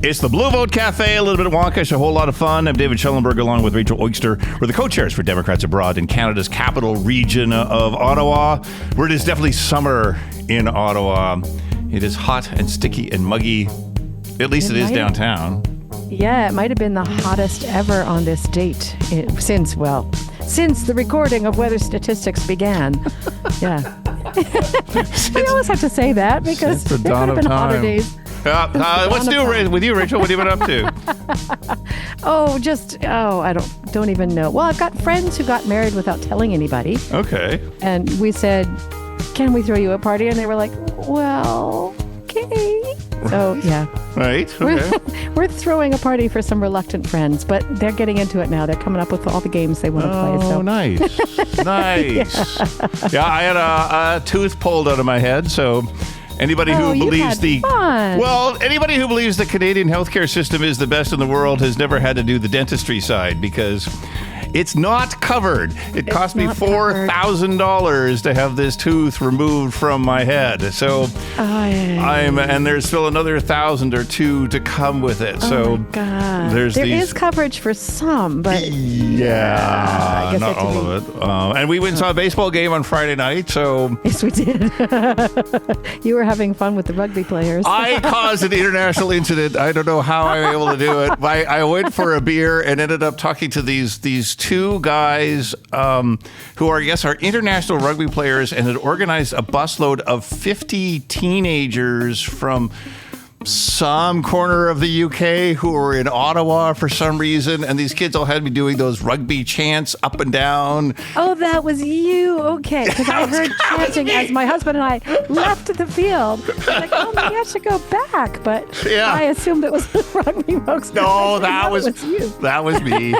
It's the Blue Vote Cafe, a little bit of wonkish, a whole lot of fun. I'm David Schellenberg along with Rachel Oyster. We're the co-chairs for Democrats Abroad in Canada's capital region of Ottawa, where it is definitely summer in Ottawa. It is hot and sticky and muggy. At least it is downtown. Yeah, it might have been the hottest ever on this date since the recording of weather statistics began. Yeah. We always have to say that because there could have been hotter days. What's new with you, Rachel? What have you been up to? I don't even know. Well, I've got friends who got married without telling anybody. Okay. And we said, can we throw you a party? And they were like, well, okay. So, yeah. Right. Okay. We're throwing a party for some reluctant friends, but they're getting into it now. They're coming up with all the games they want to play. So. Nice. Nice. Yeah, I had a tooth pulled out of my head, so... Anybody who believes anybody who believes the Canadian healthcare system is the best in the world has never had to do the dentistry side because it's not covered. It cost me $4,000 to have this tooth removed from my head. So and there's still another 1,000 or 2 to come with it. So my God. There is coverage for some, but I guess not all of it. And we went and saw a baseball game on Friday night. So yes, we did. You were having fun with the rugby players. I caused an international incident. I don't know how I was able to do it. I went for a beer and ended up talking to these 2 guys who are, are international rugby players and had organized a busload of 50 teenagers from some corner of the UK who were in Ottawa for some reason. And these kids all had me doing those rugby chants up and down. Oh, that was you. Okay. Because I heard chanting as my husband and I left the field. I was like, oh, maybe I should go back. But I assumed it was the rugby folks. No, that was you. That was me.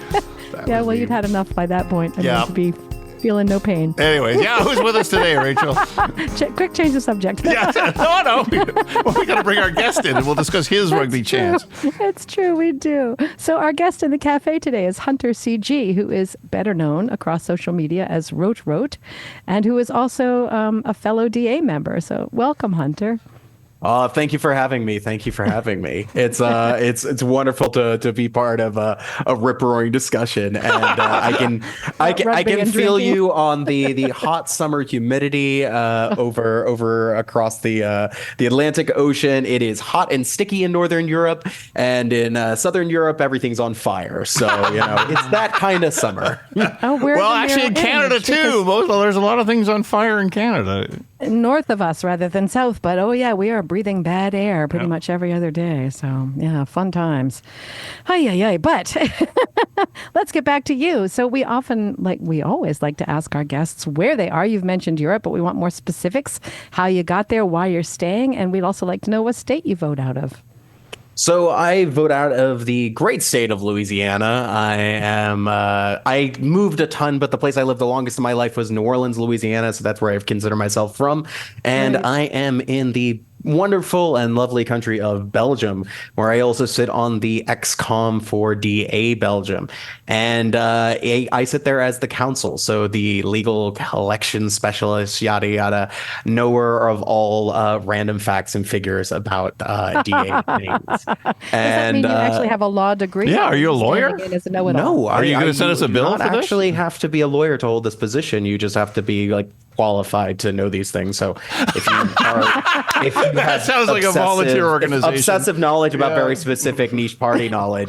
You'd had enough by that point. To be feeling no pain. Anyways, who's with us today, Rachel? Quick change of subject. No. We got to bring our guest in and we'll discuss his rugby chants. It's true, we do. So our guest in the cafe today is Hunter CG, who is better known across social media as RoteRote, and who is also a fellow DA member. So welcome, Hunter. Thank you for having me. It's wonderful to be part of a rip-roaring discussion, and I can feel you on the hot summer humidity over across the Atlantic Ocean. It is hot and sticky in Northern Europe, and in Southern Europe everything's on fire. So it's that kind of summer. Actually in Canada too. There's a lot of things on fire in Canada. North of us rather than south, but we are breathing bad air pretty much every other day. So fun times. But let's get back to you. So we always like to ask our guests where they are. You've mentioned Europe, but we want more specifics, how you got there, why you're staying, and we'd also like to know what state you vote out of. So I vote out of the great state of Louisiana. I moved a ton, but the place I lived the longest in my life was New Orleans, Louisiana. So that's where I consider myself from. And I am in the wonderful and lovely country of Belgium, where I also sit on the XCOM for DA Belgium. And I sit there as the counsel, so the legal collection specialist, yada, yada, knower of all random facts and figures about DA things. Does that mean you actually have a law degree? Yeah, are you a lawyer? No. Are you going to send us a bill for this? You don't actually have to be a lawyer to hold this position. You just have to be qualified to know these things. So if you have that sounds like a volunteer organization, obsessive knowledge about very specific niche party knowledge,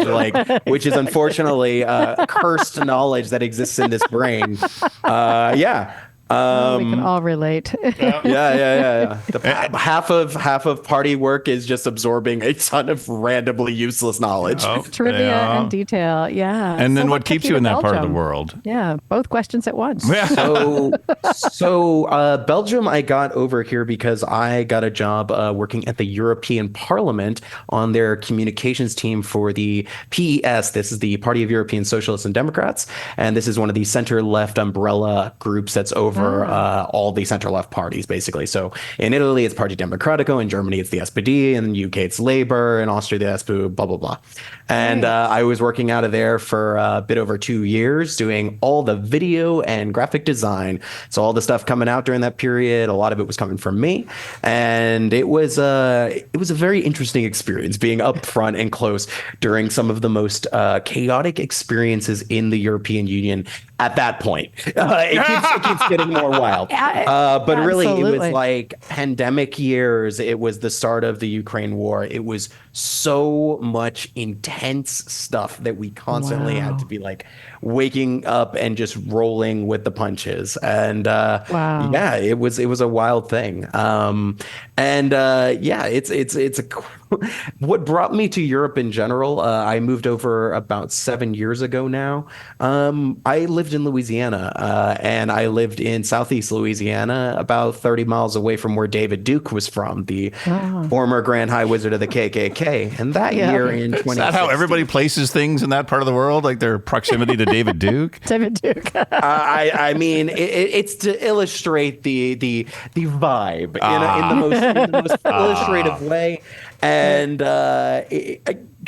which is unfortunately cursed knowledge that exists in this brain. We can all relate. Half of party work is just absorbing a ton of randomly useless knowledge. Trivia and detail. Yeah. And then what keeps you in that part of the world? Yeah. Both questions at once. So Belgium, I got over here because I got a job working at the European Parliament on their communications team for the PES. This is the Party of European Socialists and Democrats. And this is one of the center-left umbrella groups that's over over all the center-left parties, basically. So in Italy, it's Party Democratico. In Germany, it's the SPD. In the UK, it's Labour. In Austria, the SPÖ, blah, blah, blah. And I was working out of there for a bit over 2 years, doing all the video and graphic design. So all the stuff coming out during that period, a lot of it was coming from me. And it was a very interesting experience being up front and close during some of the most chaotic experiences in the European Union at that point. It keeps getting more wild. But really, it was like pandemic years. It was the start of the Ukraine war. It was so much intense stuff that we constantly had to be like waking up and just rolling with the punches. And yeah, it was a wild thing. It's a what brought me to Europe in general. I moved over about 7 years ago now. I lived in Louisiana, and I lived in Southeast Louisiana, about 30 miles away from where David Duke was from, the former Grand High Wizard of the KKK. And that year in 2016, is that how everybody places things in that part of the world, like their proximity to David Duke? David Duke. I mean, it's to illustrate the vibe in the most illustrative way. And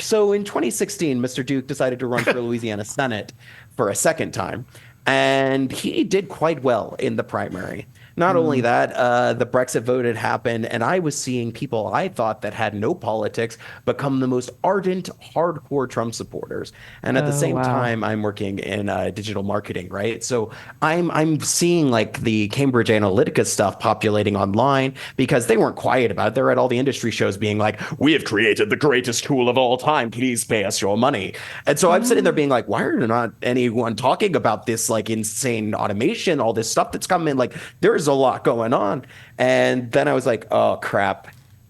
so in 2016, Mr. Duke decided to run for Louisiana Senate for a second time, and he did quite well in the primary. Not only that, the Brexit vote had happened, and I was seeing people I thought that had no politics become the most ardent, hardcore Trump supporters. And at the same time, I'm working in digital marketing, right? So I'm seeing like the Cambridge Analytica stuff populating online because they weren't quiet about it. They're at all the industry shows being like, "We have created the greatest tool of all time. Please pay us your money." And so I'm sitting there being like, "Why are not anyone talking about this like insane automation, all this stuff that's coming? Like, there's a lot going on." And then I was like, oh crap,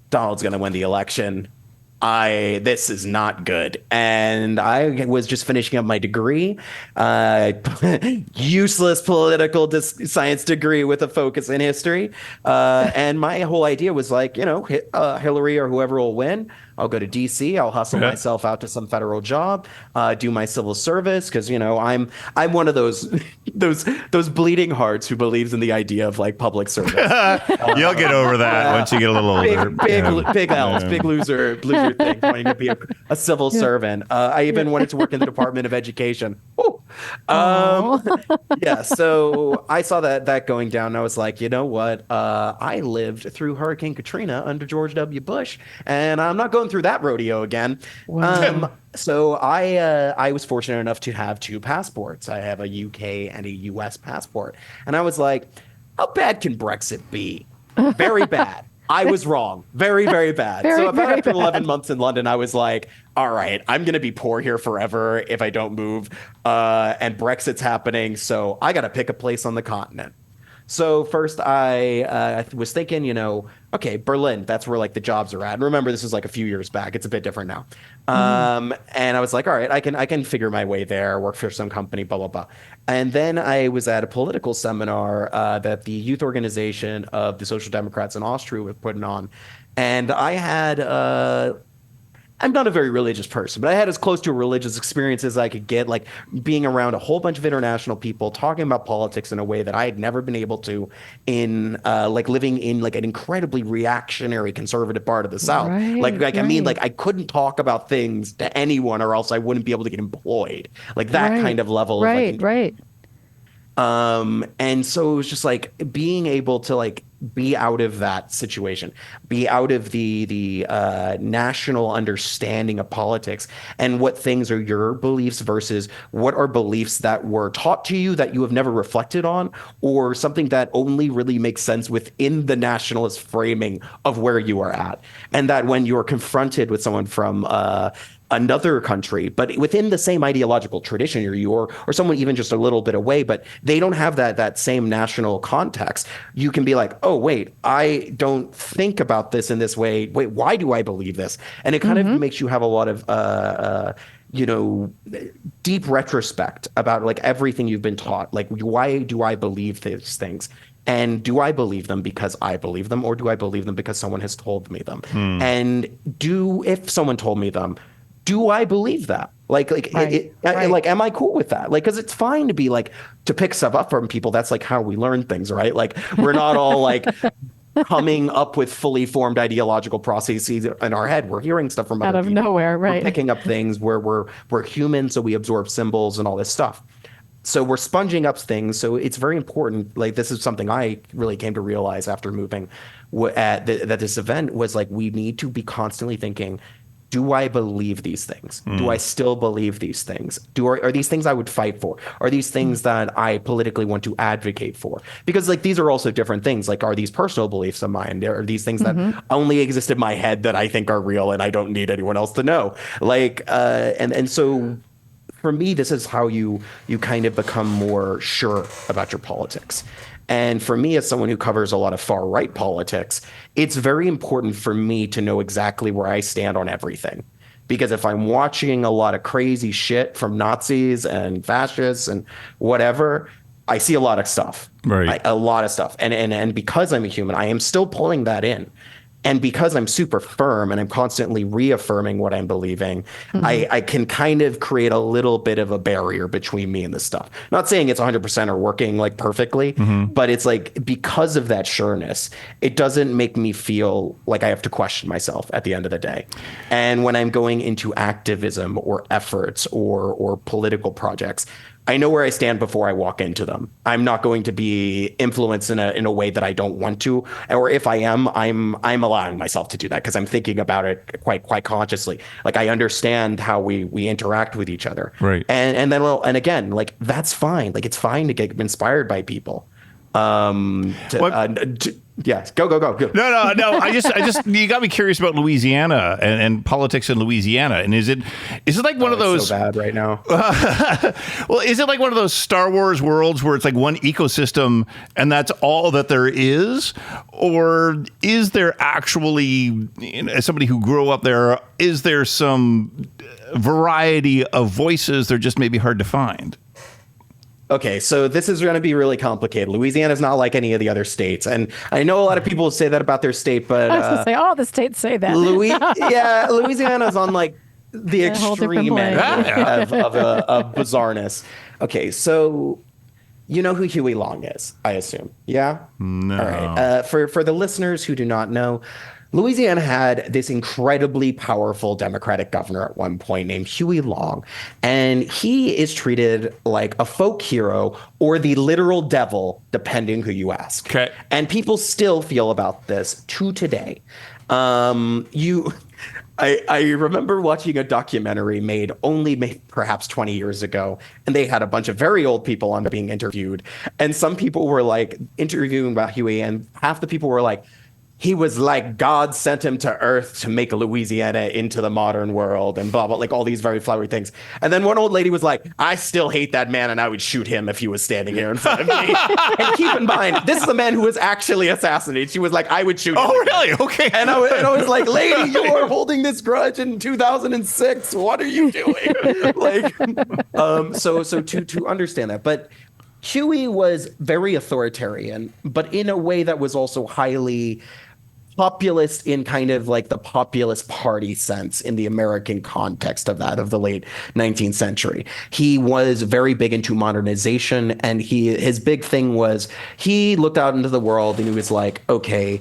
Donald's gonna win the election. This is not good. And I was just finishing up my degree, useless political science degree with a focus in history. And my whole idea was like, Hillary or whoever will win, I'll go to DC. I'll hustle myself out to some federal job, do my civil service, because I'm one of those bleeding hearts who believes in the idea of like public service. You'll get over that once you get a little older. Big loser thing, wanting to be a civil servant. I even wanted to work in the Department of Education. So I saw that going down, and I was like, you know what? I lived through Hurricane Katrina under George W. Bush, and I'm not going through that rodeo again. So I was fortunate enough to have two passports. I have a UK and a US passport. And I was like, how bad can Brexit be? Very bad. I was wrong. Very, very bad. So about after 11 months in London, I was like, all right, I'm going to be poor here forever if I don't move. And Brexit's happening. So I got to pick a place on the continent. So first I was thinking, okay, Berlin, that's where like the jobs are at. And remember, this is like a few years back. It's a bit different now. And I was like, all right, I can figure my way there, work for some company, blah, blah, blah. And then I was at a political seminar that the youth organization of the Social Democrats in Austria was putting on. And I had I'm not a very religious person, but I had as close to a religious experience as I could get, like being around a whole bunch of international people talking about politics in a way that I had never been able to in like living in like an incredibly reactionary conservative part of the South. I mean, like I couldn't talk about things to anyone or else I wouldn't be able to get employed. Like that kind of level. And so it was just like being able to like be out of that situation, be out of the national understanding of politics and what things are your beliefs versus what are beliefs that were taught to you that you have never reflected on, or something that only really makes sense within the nationalist framing of where you are at. And that when you're confronted with someone from another country, but within the same ideological tradition or someone even just a little bit away, but they don't have that same national context, you can be like, oh, wait, I don't think about this in this way. Wait, why do I believe this? And it kind of makes you have a lot of, deep retrospect about like everything you've been taught. Like, why do I believe these things? And do I believe them because I believe them, or do I believe them because someone has told me them? And if someone told me them, do I believe that? Like, am I cool with that? Like, because it's fine to be like, to pick stuff up from people. That's like how we learn things, right? Like, we're not all like coming up with fully formed ideological processes in our head. We're hearing stuff from out other of people. nowhere, right? We're picking up things where we're human, so we absorb symbols and all this stuff. So we're sponging up things. So it's very important. Like, this is something I really came to realize after moving at this event was like, we need to be constantly thinking, do I believe these things? Do I still believe these things? Are these things I would fight for? Are these things that I politically want to advocate for? Because like, these are also different things. Like, are these personal beliefs of mine? Are these things that only exist in my head that I think are real and I don't need anyone else to know? Like, and so for me, this is how you kind of become more sure about your politics. And for me, as someone who covers a lot of far right politics, it's very important for me to know exactly where I stand on everything. Because if I'm watching a lot of crazy shit from Nazis and fascists and whatever, I see a lot of stuff. Right. A lot of stuff. And because I'm a human, I am still pulling that in. And because I'm super firm and I'm constantly reaffirming what I'm believing, I can kind of create a little bit of a barrier between me and this stuff. Not saying it's 100% or working like perfectly, but it's like, because of that sureness, it doesn't make me feel like I have to question myself at the end of the day. And when I'm going into activism or efforts or political projects, I know where I stand before I walk into them. I'm not going to be influenced in a way that I don't want to, or if I am, I'm allowing myself to do that because I'm thinking about it quite consciously. Like, I understand how we interact with each other, right? And again, like, that's fine. Like, it's fine to get inspired by people. Yes, go. No. I just you got me curious about Louisiana and politics in Louisiana. And is it like one of those so bad right now? Well, is it like one of those Star Wars worlds where it's like one ecosystem and that's all that there is, or is there actually, as somebody who grew up there, is there some variety of voices? They're just maybe hard to find. Okay, so this is going to be really complicated. Louisiana is not like any of the other states, and I know a lot of people say that about their state, but I was going to say all the states say that. Louisiana is on like the extreme end of bizarreness. Okay, so you know who Huey Long is, I assume, yeah? No. All right. For the listeners who do not know, Louisiana had this incredibly powerful Democratic governor at one point named Huey Long, and he is treated like a folk hero or the literal devil, depending who you ask. Okay. And people still feel about this to today. I remember watching a documentary made perhaps 20 years ago, and they had a bunch of very old people on being interviewed, and some people were like interviewing about Huey, and half the people were like, he was like God sent him to Earth to make Louisiana into the modern world and blah, blah, like all these very flowery things. And then one old lady was like, I still hate that man and I would shoot him if he was standing here in front of me. And keep in mind, this is a man who was actually assassinated. She was like, I would shoot him. Oh, really? Okay. And I was like, lady, you are holding this grudge in 2006. What are you doing? So to understand that. But Huey was very authoritarian, but in a way that was also highly populist in kind of like the populist party sense in the American context of the late 19th century. He was very big into modernization, and his big thing was he looked out into the world and he was like, okay,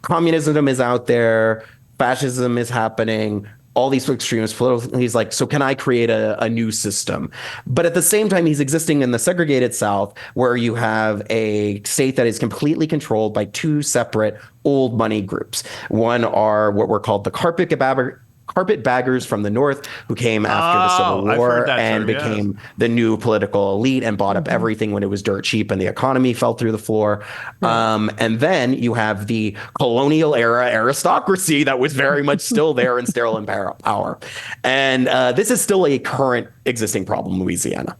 communism is out there, fascism is happening, all these extremist political, he's like, so can I create a new system? But at the same time, he's existing in the segregated South, where you have a state that is completely controlled by two separate old money groups. One are what were called the carpetbaggers from the North, who came after the Civil War and became the new political elite and bought up everything when it was dirt cheap and the economy fell through the floor. And then you have the colonial era aristocracy that was very much still there and still in power. And this is still a current existing problem in Louisiana.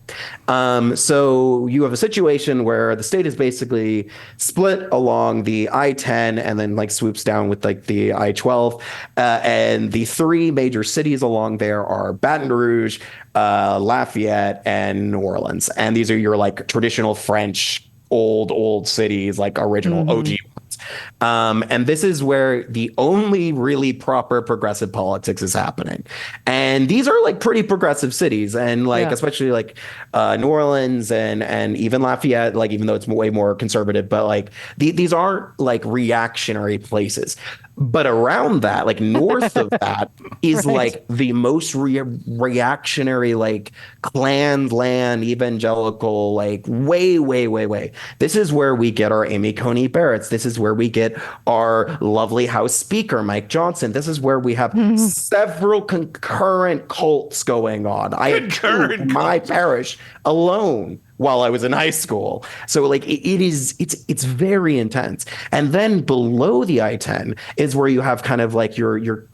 So you have a situation where the state is basically split along the I-10 and then like swoops down with like the I-12. And the three major cities along there are Baton Rouge, Lafayette, and New Orleans. And these are your like traditional French old cities, like original OG ones. And this is where the only really proper progressive politics is happening. And these are like pretty progressive cities, and like especially like New Orleans and even Lafayette, like even though it's way more conservative, but like these aren't like reactionary places. But around that, like north of that, is like the most reactionary, like Klan land, evangelical, like way. This is where we get our Amy Coney Barretts. This is where we get our lovely House Speaker, Mike Johnson. This is where we have several concurrent cults going on. I had two in my parish alone while I was in high school. So like it's very intense. And then below the I-10 is where you have kind of like your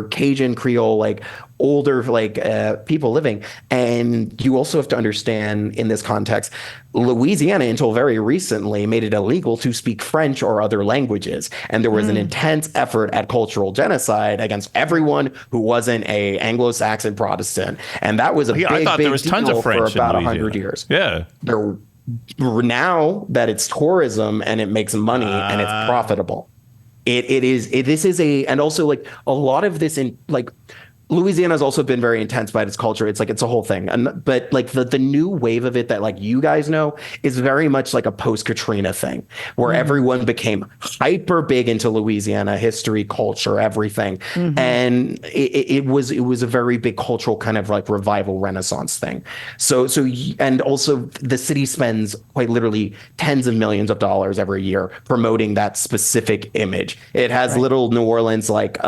Cajun Creole, like older like people living. And you also have to understand in this context, Louisiana until very recently made it illegal to speak French or other languages. And there was an intense effort at cultural genocide against everyone who wasn't a Anglo-Saxon Protestant. And that was a big there was tons of French for about 100 years. Yeah. There, now that it's tourism and it makes money and it's profitable, and also like a lot of this in like Louisiana has also been very intense by its culture. It's like it's a whole thing. But like the new wave of it that like you guys know is very much like a post-Katrina thing where everyone became hyper big into Louisiana history, culture, everything. And it was a very big cultural kind of like revival renaissance thing. So and also the city spends quite literally tens of millions of dollars every year promoting that specific image. It has little New Orleans like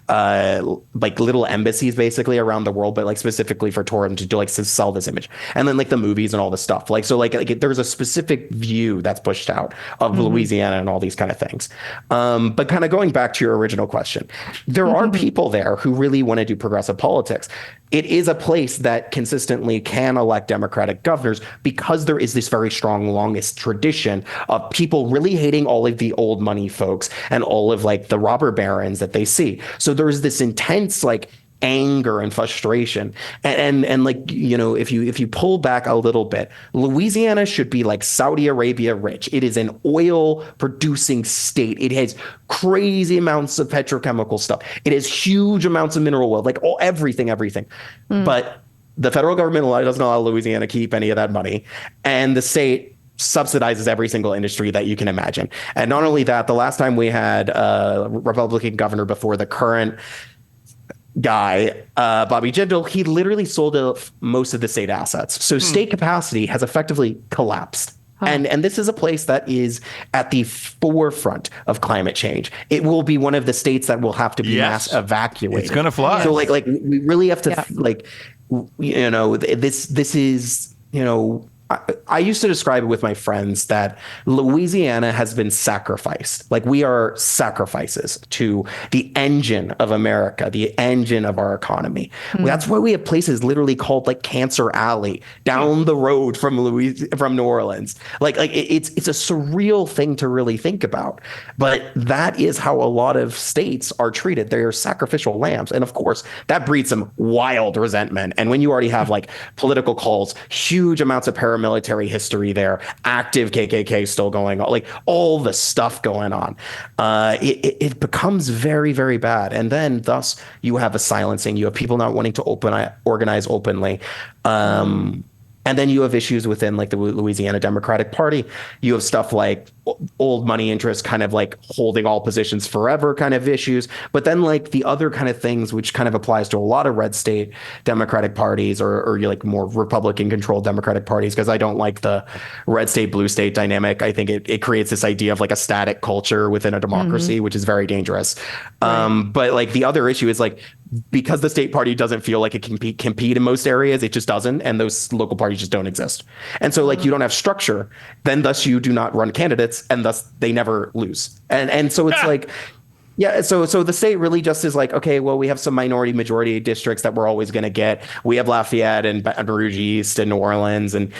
little embassies basically around the world, but like specifically for tourism to do like to sell this image, and then like the movies and all this stuff. Like so, like there's a specific view that's pushed out of Louisiana and all these kind of things. But kind of going back to your original question, there are people there who really want to do progressive politics. It is a place that consistently can elect Democratic governors because there is this very strong, longest tradition of people really hating all of the old money folks and all of like the robber barons that they see. So there's this intense like anger and frustration. And like, you know, if you pull back a little bit, Louisiana should be like Saudi Arabia rich. It is an oil producing state. It has crazy amounts of petrochemical stuff. It has huge amounts of mineral wealth, like everything. But the federal government doesn't allow Louisiana to keep any of that money. And the state subsidizes every single industry that you can imagine. And not only that, the last time we had a Republican governor before the current guy, Bobby Jindal, he literally sold most of the state assets. So state capacity has effectively collapsed. And this is a place that is at the forefront of climate change. It will be one of the states that will have to be mass evacuated. It's going to fly. So like we really have to like, you know, this is, you know, I used to describe it with my friends that Louisiana has been sacrificed. Like we are sacrifices to the engine of America, the engine of our economy. That's why we have places literally called like Cancer Alley down the road from New Orleans. Like it's a surreal thing to really think about. But that is how a lot of states are treated. They're sacrificial lambs. And of course, that breeds some wild resentment. And when you already have like political calls, huge amounts of paramilitary history there, active KKK still going on, like all the stuff going on, it becomes very, very bad. And then thus you have a silencing, you have people not wanting to organize openly. And then you have issues within like the Louisiana Democratic Party. You have stuff like old money interests kind of like holding all positions forever kind of issues. But then like the other kind of things, which kind of applies to a lot of red state Democratic parties or like more Republican controlled Democratic parties, because I don't like the red state, blue state dynamic. I think it creates this idea of like a static culture within a democracy, which is very dangerous. But like the other issue is like, because the state party doesn't feel like it can compete in most areas, it just doesn't. And those local parties just don't exist. And so like you don't have structure, then thus you do not run candidates, and thus they never lose. And so it's like, yeah, so the state really just is like, okay, well, we have some minority majority districts that we're always going to get. We have Lafayette and Baton Rouge East and New Orleans, and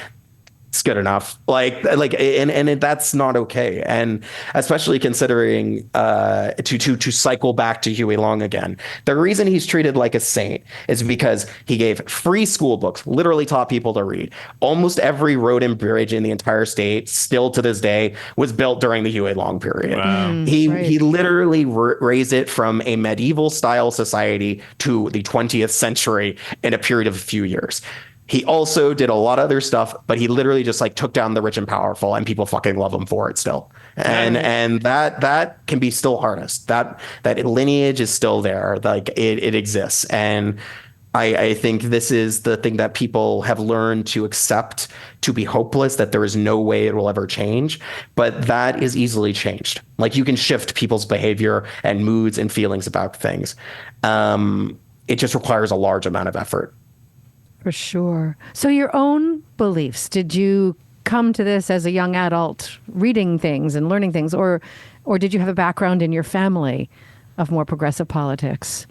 it's good enough. And that's not okay. And especially considering to cycle back to Huey Long again, the reason he's treated like a saint is because he gave free school books, literally taught people to read. Almost every road and bridge in the entire state, still to this day, was built during the Huey Long period. Wow. He literally raised it from a medieval style society to the 20th century in a period of a few years. He also did a lot of other stuff, but he literally just like took down the rich and powerful, and people fucking love him for it still. And that can be still harnessed. That lineage is still there. Like it exists. And I think this is the thing that people have learned to accept, to be hopeless, that there is no way it will ever change. But that is easily changed. Like you can shift people's behavior and moods and feelings about things. It just requires a large amount of effort. For sure. So your own beliefs, did you come to this as a young adult reading things and learning things, or did you have a background in your family of more progressive politics?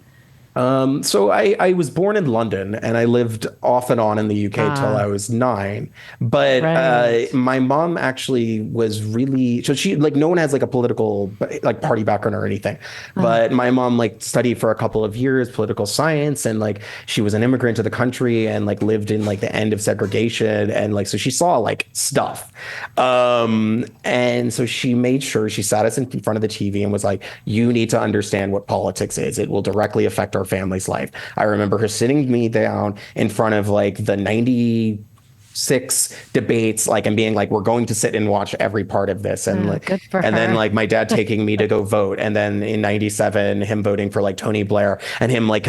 So I was born in London, and I lived off and on in the UK till I was 9. But my mom actually was really, so she, like, no one has like a political like party background or anything. But my mom like studied for a couple of years political science, and like she was an immigrant to the country and like lived in like the end of segregation, and like so she saw like stuff. And so she made sure she sat us in front of the TV and was like, "You need to understand what politics is. It will directly affect our family's life." I remember her sitting me down in front of like the 96 debates, like, and being like, "We're going to sit and watch every part of this." And then like my dad taking me to go vote. And then in 97, him voting for like Tony Blair, and him like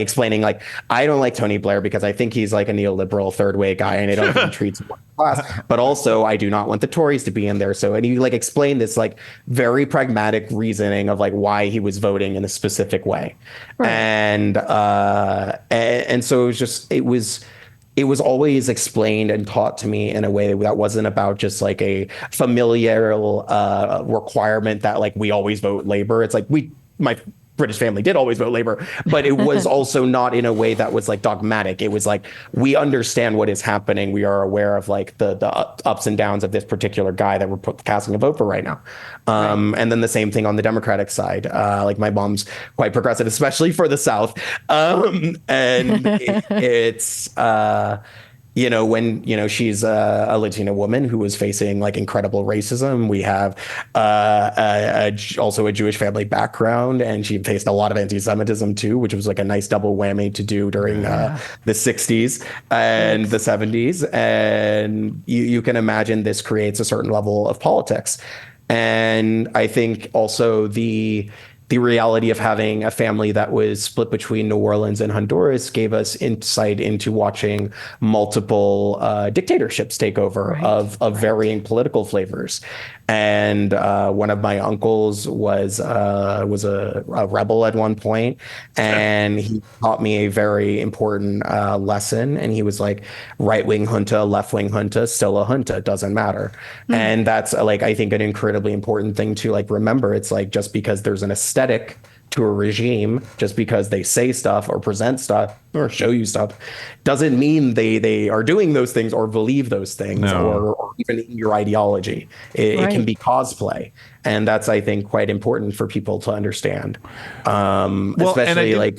explaining like, "I don't like Tony Blair because I think he's like a neoliberal third way guy, and I don't think he treats one class. But also I do not want the Tories to be in there." So, and he like explained this like very pragmatic reasoning of like why he was voting in a specific way. Right. And so it was always explained and taught to me in a way that wasn't about just like a familial requirement that like we always vote Labour. It's like my British family did always vote Labour, but it was also not in a way that was like dogmatic. It was like, we understand what is happening. We are aware of like the ups and downs of this particular guy that we're casting a vote for right now. And then the same thing on the Democratic side. Like my mom's quite progressive, especially for the South. And it's when, she's a Latina woman who was facing like incredible racism. We have also a Jewish family background, and she faced a lot of anti-Semitism too, which was like a nice double whammy to do during the 60s and the 70s. And you can imagine this creates a certain level of politics. And I think also the reality of having a family that was split between New Orleans and Honduras gave us insight into watching multiple dictatorships take over of varying political flavors. And one of my uncles was a rebel at one point, and he taught me a very important lesson. And he was like, right-wing junta, left-wing junta, still a junta, doesn't matter. And that's like, I think, an incredibly important thing to like remember. It's like, just because there's an aesthetic to a regime, just because they say stuff or present stuff or show you stuff, doesn't mean they are doing those things or believe those things or even your ideology. It can be cosplay. And that's, I think, quite important for people to understand. Especially like...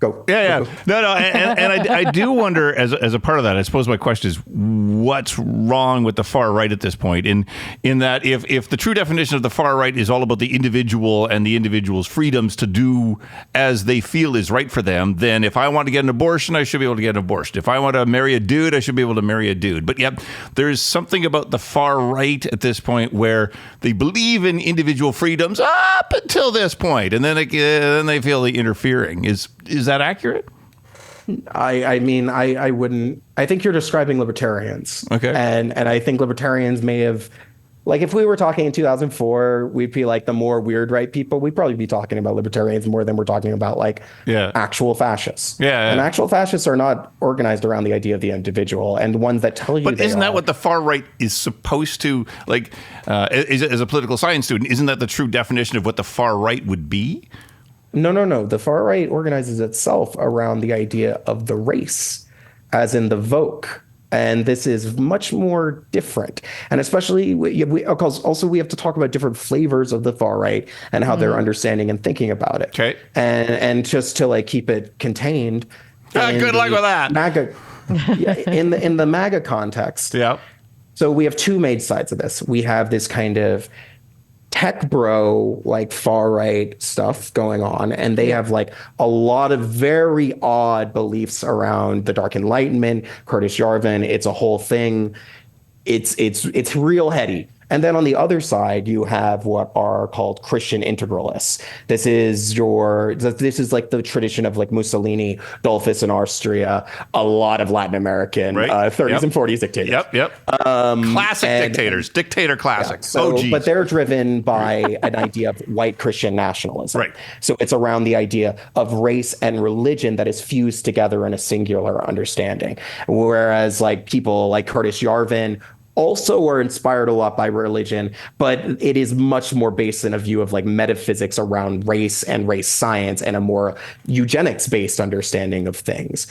Go. Yeah. No. And I do wonder, as a part of that, I suppose my question is, what's wrong with the far right at this point? In that, if the true definition of the far right is all about the individual and the individual's freedoms to do as they feel is right for them, then if I want to get an abortion, I should be able to get an abortion. If I want to marry a dude, I should be able to marry a dude. But yet, there's something about the far right at this point where they believe in individual freedoms up until this point, and then they feel the interfering. Is that accurate? I mean, I wouldn't. I think you're describing libertarians. Okay. And I think libertarians may have, like, if we were talking in 2004, we'd be like the more weird right people. We'd probably be talking about libertarians more than we're talking about like actual fascists. Yeah. And actual fascists are not organized around the idea of the individual, and the ones that tell you. But isn't that what the far right is supposed to like? As a political science student, isn't that the true definition of what the far right would be? No. The far right organizes itself around the idea of the race, as in the Vogue, And this is much more different. And especially, also we have to talk about different flavors of the far right and how they're understanding and thinking about it. Okay. And just to like keep it contained. Good luck with that. MAGA, in the MAGA context. Yeah. So we have two main sides of this. We have this kind of tech bro, like far right stuff going on, and they have like a lot of very odd beliefs around the Dark Enlightenment, Curtis Yarvin. It's a whole thing. It's real heady. And then on the other side, you have what are called Christian integralists. This is like the tradition of like Mussolini, Dollfuss in Austria, a lot of Latin American 30s and 40s dictators. Classic dictators, dictator classics. But they're driven by an idea of white Christian nationalism. Right. So it's around the idea of race and religion that is fused together in a singular understanding. Whereas like people like Curtis Yarvin also are inspired a lot by religion, but it is much more based in a view of like metaphysics around race and race science and a more eugenics based understanding of things,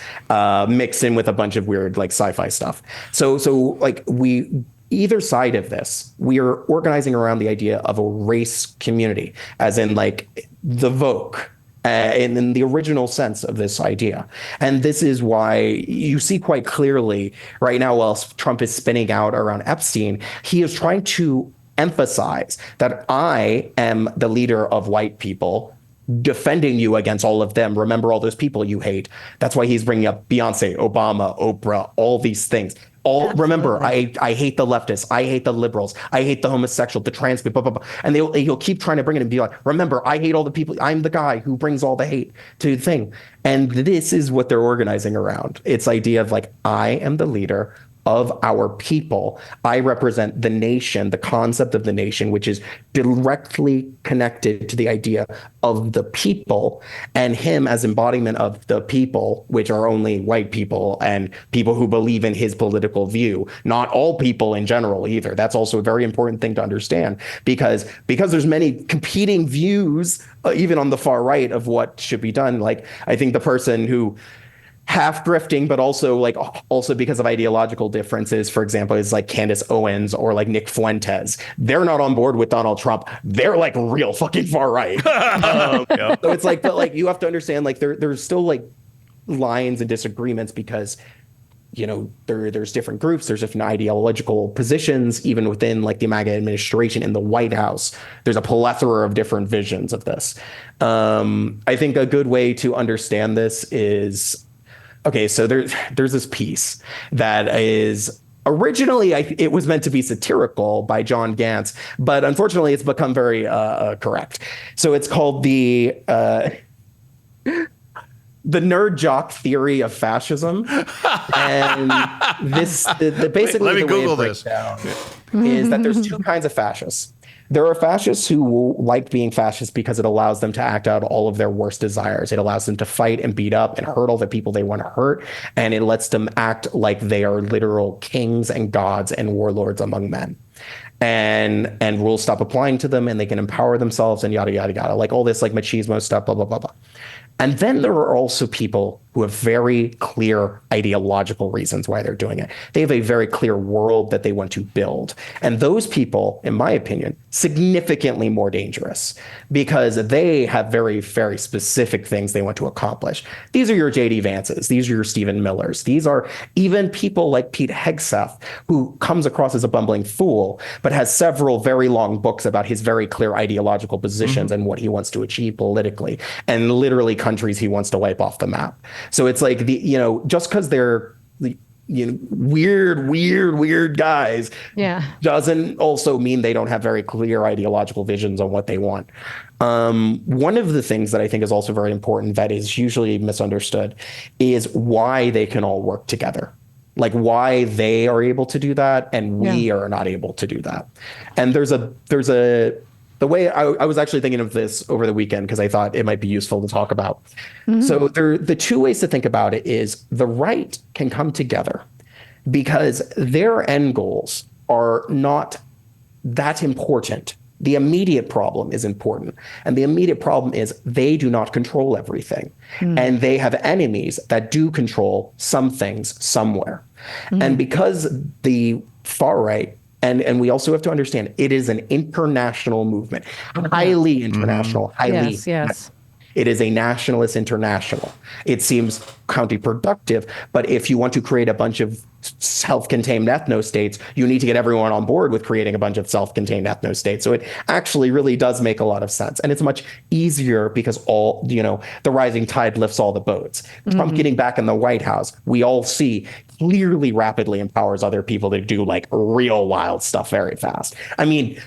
mixed in with a bunch of weird like sci-fi stuff. So like either side of this, we are organizing around the idea of a race community, as in like the Vogue. In the original sense of this idea. And this is why you see quite clearly right now, while Trump is spinning out around Epstein, he is trying to emphasize that I am the leader of white people, defending you against all of them. Remember all those people you hate. That's why he's bringing up Beyonce, Obama, Oprah, all these things. Remember, I hate the leftists. I hate the liberals. I hate the homosexual, the trans people, blah, blah, blah. And he'll keep trying to bring it and be like, remember, I hate all the people. I'm the guy who brings all the hate to the thing. And this is what they're organizing around. It's idea of like, I am the leader of our people. I represent the nation, the concept of the nation, which is directly connected to the idea of the people, and him as embodiment of the people, which are only white people and people who believe in his political view, not all people in general either. That's also a very important thing to understand, because there's many competing views, even on the far right, of what should be done. Like, I think the person who half grifting, but also because of ideological differences, for example, is like Candace Owens or like Nick Fuentes. They're not on board with Donald Trump. They're like real fucking far right. So it's like, but like you have to understand, like there's still like lines and disagreements because, you know, there's different groups, there's different ideological positions, even within like the MAGA administration in the White House. There's a plethora of different visions of this. I think a good way to understand this is, okay, so there's this piece that is originally, it was meant to be satirical by John Gantz, but unfortunately it's become very correct. So it's called the nerd jock theory of fascism. And basically let me the Google way it breaks down is that there's two kinds of fascists. There are fascists who like being fascists because it allows them to act out all of their worst desires. It allows them to fight and beat up and hurt all the people they want to hurt. And it lets them act like they are literal kings and gods and warlords among men. And rules stop applying to them and they can empower themselves and yada, yada, yada. Like all this like machismo stuff, blah, blah, blah, blah. And then there are also people who have very clear ideological reasons why they're doing it. They have a very clear world that they want to build. And those people, in my opinion, significantly more dangerous because they have very, very specific things they want to accomplish. These are your J.D. Vances. These are your Stephen Millers. These are even people like Pete Hegseth, who comes across as a bumbling fool, but has several very long books about his very clear ideological positions and what he wants to achieve politically, and literally countries he wants to wipe off the map. So it's like just because they're weird guys, doesn't also mean they don't have very clear ideological visions on what they want. One of the things that I think is also very important that is usually misunderstood is why they can all work together. Like why they are able to do that and we are not able to do that. And the way I was actually thinking of this over the weekend because I thought it might be useful to talk about. So the two ways to think about it is the right can come together because their end goals are not that important The immediate problem is important. And the immediate problem is they do not control everything. And they have enemies that do control some things somewhere. And because the far right, and we also have to understand, it is an international movement, highly international, highly. Yes. It is a nationalist international. It seems counterproductive, but if you want to create a bunch of self-contained ethno-states, you need to get everyone on board with creating a bunch of self-contained ethno-states. So it actually really does make a lot of sense. And it's much easier because the rising tide lifts all the boats. Trump getting back in the White House, we all see, clearly rapidly empowers other people to do like real wild stuff very fast. I mean,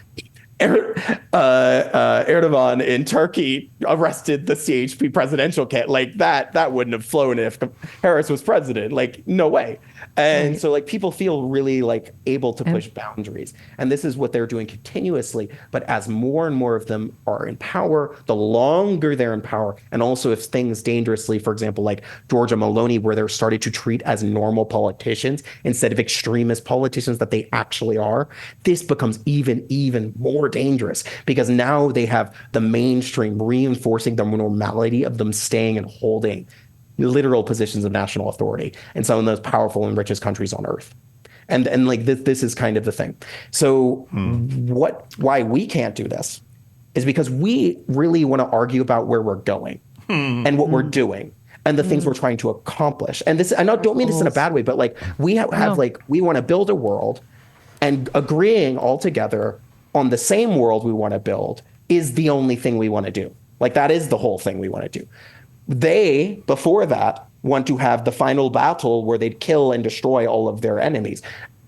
Erdogan in Turkey arrested the CHP presidential candidate. Like that wouldn't have flown if Harris was president. Like, no way. And so like people feel really like able to push boundaries. And this is what they're doing continuously. But as more and more of them are in power, the longer they're in power, and also if things dangerously, for example, like Georgia Maloney, where they're started to treat as normal politicians instead of extremist politicians that they actually are, this becomes even more dangerous because now they have the mainstream reinforcing the normality of them staying and holding literal positions of national authority in some of the most powerful and richest countries on earth. And like this is kind of the thing. So why we can't do this is because we really want to argue about where we're going and what we're doing and the things we're trying to accomplish. And this, I don't mean this in a bad way, but like we have like, we want to build a world, and agreeing all together on the same world we want to build is the only thing we want to do. Like that is the whole thing we want to do. They, before that, want to have the final battle where they'd kill and destroy all of their enemies.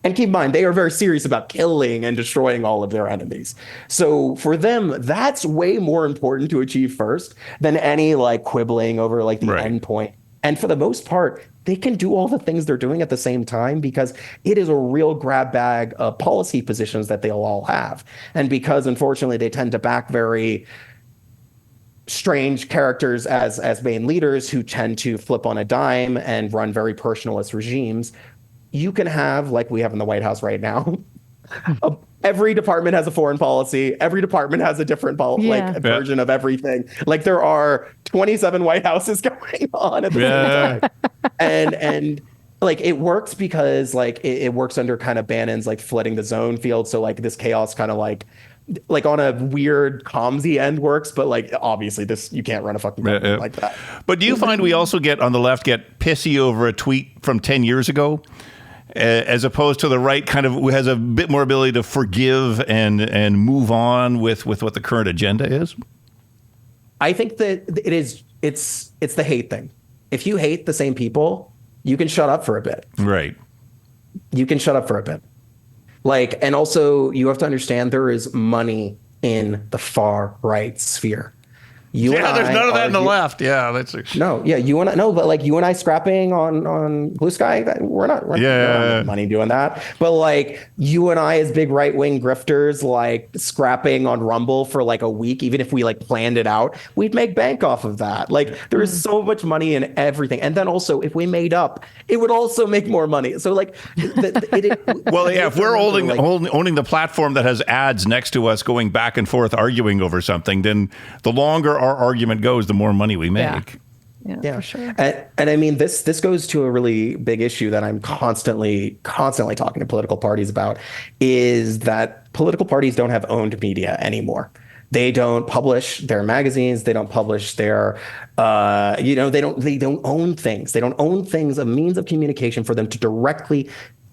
And keep in mind, they are very serious about killing and destroying all of their enemies. So for them, that's way more important to achieve first than any like quibbling over like the end point. And for the most part, they can do all the things they're doing at the same time because it is a real grab bag of policy positions that they'll all have. And because unfortunately they tend to back very strange characters as main leaders who tend to flip on a dime and run very personalist regimes, you can have, like we have in the White House right now, every department has a foreign policy. Every department has a different version of everything. Like there are 27 White Houses going on at the same time. And like it works because like it works under kind of Bannon's like flooding the zone field. So like this chaos kind of like on a weird comsy end works, but like obviously this, you can't run a fucking government like that. But do you find we also get on the left get pissy over a tweet from 10 years ago? As opposed to the right kind of has a bit more ability to forgive and move on with what the current agenda is? I think that it's the hate thing. If you hate the same people, you can shut up for a bit. Right. You can shut up for a bit. Like, and also you have to understand there is money in the far right sphere. There's none of that in the left. Yeah, that's you and I, no, but like you and I scrapping on Blue Sky, we're not making money doing that. But like you and I as big right wing grifters, like scrapping on Rumble for like a week, even if we like planned it out, we'd make bank off of that. Like there is so much money in everything, and then also if we made up, it would also make more money. So like, if we're owning the platform that has ads next to us going back and forth arguing over something, then the longer our argument goes, the more money we make. Yeah, for sure. And I mean, this goes to a really big issue that I'm constantly talking to political parties about, is that political parties don't have owned media anymore. They don't publish their magazines. They don't publish their, they don't own things. They don't own things, a means of communication for them to directly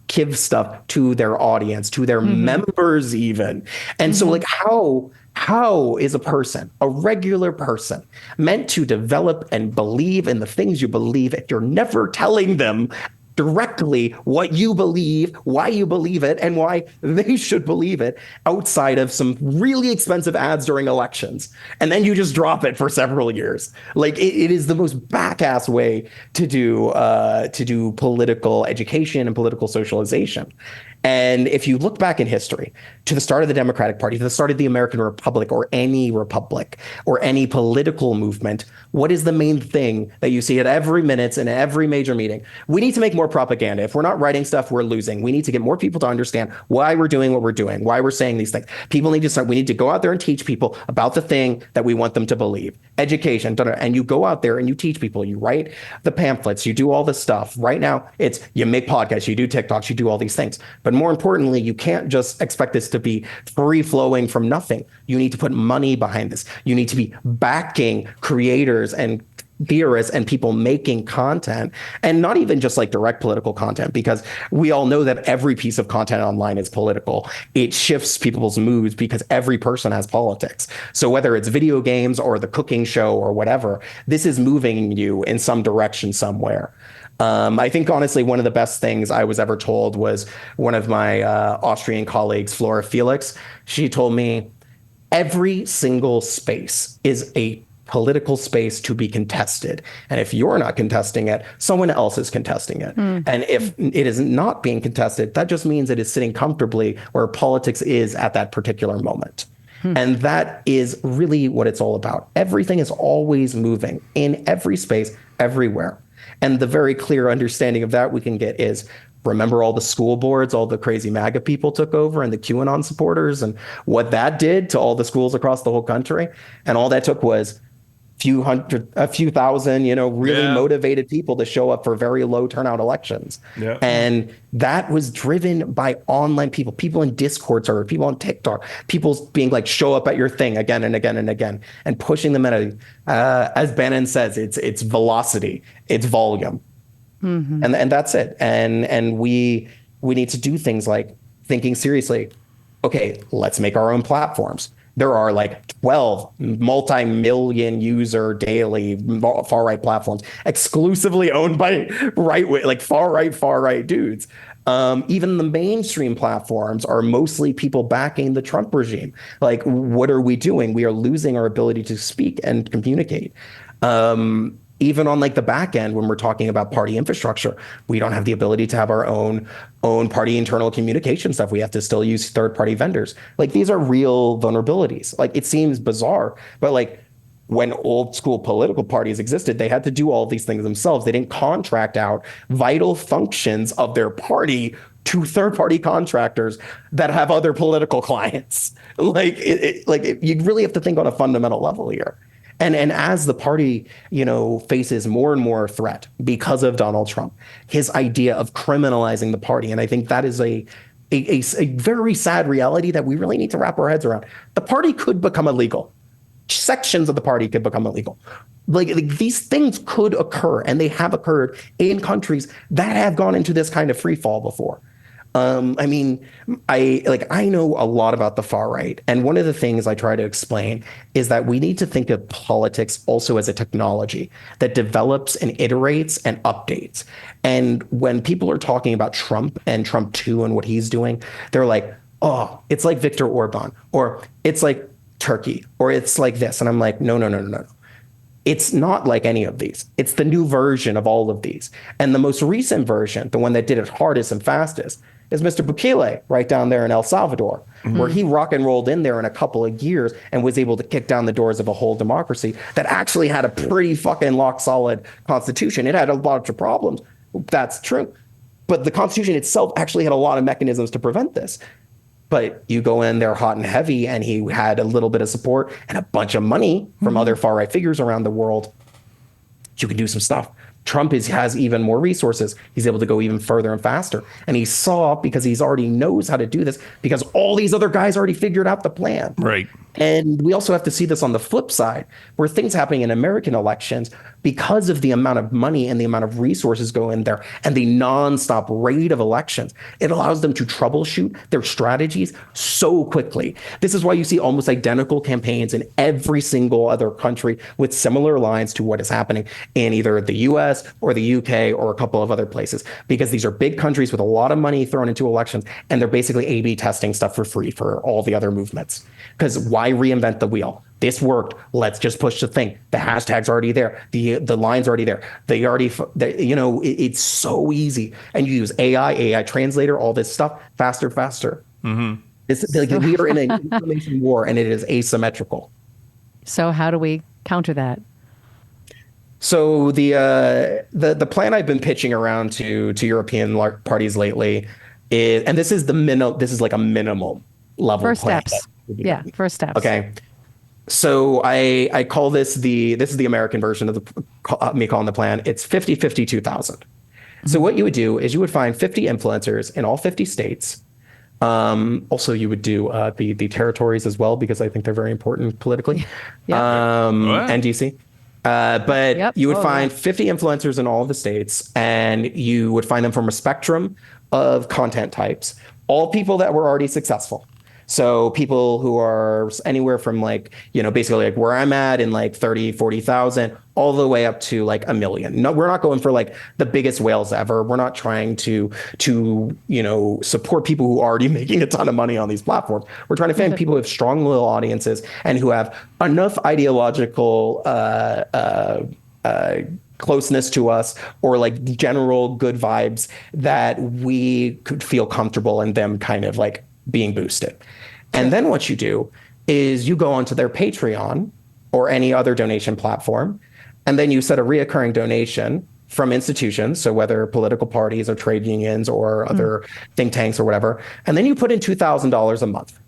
give stuff to their audience, to their members even. And so like how is a person, a regular person, meant to develop and believe in the things you believe if you're never telling them directly what you believe, why you believe it, and why they should believe it outside of some really expensive ads during elections? And then you just drop it for several years. Like it is the most back-ass way to do political education and political socialization. And if you look back in history to the start of the Democratic Party, to the start of the American Republic or any political movement, what is the main thing that you see at every minute in every major meeting? We need to make more propaganda. If we're not writing stuff, we're losing. We need to get more people to understand why we're doing what we're doing, why we're saying these things. People need to start, we need to go out there and teach people about the thing that we want them to believe. Education, and you go out there and you teach people, you write the pamphlets, you do all this stuff. Right now, it's you make podcasts, you do TikToks, you do all these things. But more importantly, you can't just expect this to be free flowing from nothing. You need to put money behind this. You need to be backing creators and theorists and people making content, and not even just like direct political content, because we all know that every piece of content online is political. It shifts people's moods because every person has politics. So whether it's video games or the cooking show or whatever, this is moving you in some direction somewhere. I think, honestly, one of the best things I was ever told was one of my Austrian colleagues, Flora Felix. She told me every single space is a political space to be contested. And if you're not contesting it, someone else is contesting it. And if it is not being contested, that just means it is sitting comfortably where politics is at that particular moment. And that is really what it's all about. Everything is always moving in every space, everywhere. And the very clear understanding of that we can get is, remember all the school boards, all the crazy MAGA people took over and the QAnon supporters and what that did to all the schools across the whole country. And all that took was a few thousand, really motivated people to show up for very low turnout elections. Yeah. And that was driven by online people in Discord server, people on TikTok, people being like, show up at your thing again and again and again, and pushing them at as Bannon says, it's velocity, it's volume. And that's it. And we need to do things like thinking seriously, okay, let's make our own platforms. There are like 12 multi-million user daily far-right platforms exclusively owned by far-right dudes. Even the mainstream platforms are mostly people backing the Trump regime. Like, what are we doing? We are losing our ability to speak and communicate. Even on like the back end, when we're talking about party infrastructure, we don't have the ability to have our own party internal communication stuff. We have to still use third-party vendors. Like, these are real vulnerabilities. Like, it seems bizarre, but like when old school political parties existed, they had to do all these things themselves. They didn't contract out vital functions of their party to third-party contractors that have other political clients. You really have to think on a fundamental level here. And as the party, faces more and more threat because of Donald Trump, his idea of criminalizing the party, and I think that is a very sad reality that we really need to wrap our heads around. The party could become illegal. Sections of the party could become illegal. Like these things could occur, and they have occurred in countries that have gone into this kind of free fall before. I know a lot about the far right. And one of the things I try to explain is that we need to think of politics also as a technology that develops and iterates and updates. And when people are talking about Trump and Trump 2 and what he's doing, they're like, oh, it's like Viktor Orban, or it's like Turkey, or it's like this. And I'm like, no. It's not like any of these. It's the new version of all of these. And the most recent version, the one that did it hardest and fastest, is Mr. Bukele right down there in El Salvador, where he rock and rolled in there in a couple of years and was able to kick down the doors of a whole democracy that actually had a pretty fucking lock solid constitution. It had a bunch of problems. That's true. But the constitution itself actually had a lot of mechanisms to prevent this. But you go in there hot and heavy, and he had a little bit of support and a bunch of money from other far right figures around the world. You can do some stuff. Trump has even more resources. He's able to go even further and faster. And he saw, because he's already knows how to do this, because all these other guys already figured out the plan. Right. And we also have to see this on the flip side, where things happening in American elections, because of the amount of money and the amount of resources go in there and the nonstop rate of elections, it allows them to troubleshoot their strategies so quickly. This is why you see almost identical campaigns in every single other country with similar lines to what is happening in either the US or the UK or a couple of other places, because these are big countries with a lot of money thrown into elections, and they're basically A/B testing stuff for free for all the other movements. Because why Why reinvent the wheel? This worked. Let's just push the thing. The hashtag's already there. The line's already there. It's so easy. And you use AI translator, all this stuff, faster. Mm-hmm. We are in an information war, and it is asymmetrical. So how do we counter that? So the plan I've been pitching around to European parties lately is, and this is like a minimal level first plan. Steps. Yeah, first steps. Okay. So I call this is the American version of me calling the plan. It's 50-50 2000. Mm-hmm. So what you would do is you would find 50 influencers in all 50 states. Also, you would do the territories as well, because I think they're very important politically. And DC. But you would find 50 influencers in all of the states, and you would find them from a spectrum of content types, all people that were already successful. So people who are anywhere from basically like where I'm at in like 30, 40,000, all the way up to like 1 million. No, we're not going for like the biggest whales ever. We're not trying to support people who are already making a ton of money on these platforms. We're trying to find people who have strong, loyal audiences and who have enough ideological closeness to us, or like general good vibes, that we could feel comfortable in them kind of like being boosted. And then what you do is you go onto their Patreon or any other donation platform, and then you set a reoccurring donation from institutions, so whether political parties or trade unions or other think tanks or whatever, and then you put in $2,000 a month.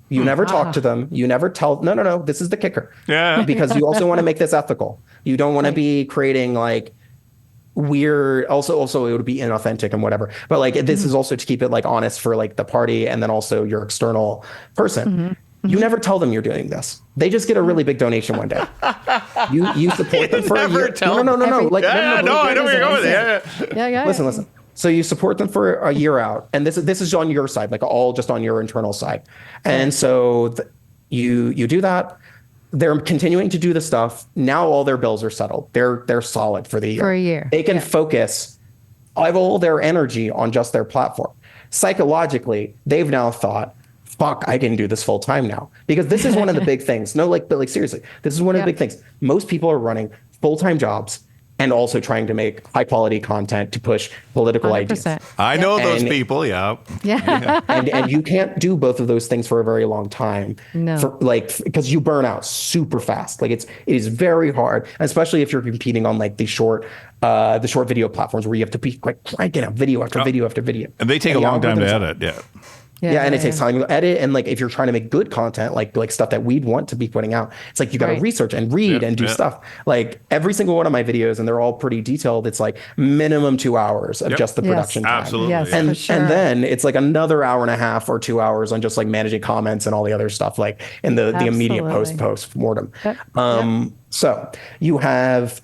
You never talk to them. You never tell, no, this is the kicker. Yeah. Because you also want to make this ethical. You don't want to be creating like weird, also it would be inauthentic and whatever, but like this is also to keep it like honest for like the party and then also your external person. You never tell them you're doing this. They just get a really big donation one day. You support them for a year. No. I know where you're going with it. Yeah. Listen. So you support them for a year out, and this is on your side, like all just on your internal side. And so you do that. They're continuing to do the stuff. Now all their bills are settled. They're solid for the year. For a year. They can focus all their energy on just their platform. Psychologically, they've now thought, fuck, I can do this full time now. Because this is one of the big things. But seriously, this is one of the big things. Most people are running full-time jobs and also trying to make high quality content to push political 100%. ideas. I know those people, yeah. And you can't do both of those things for a very long time. No. Because you burn out super fast. Like it is very hard, especially if you're competing on like the short video platforms where you have to be like cranking out video after video after video. And they take a long time to edit, and it takes time to edit. And like if you're trying to make good content, like stuff that we'd want to be putting out, it's like you got to research and read and do stuff. Like every single one of my videos, and they're all pretty detailed. It's like minimum 2 hours of just the production time. Absolutely. Yes, and for sure. and then it's like another hour and a half or 2 hours on just like managing comments and all the other stuff, like in the immediate post mortem. So you have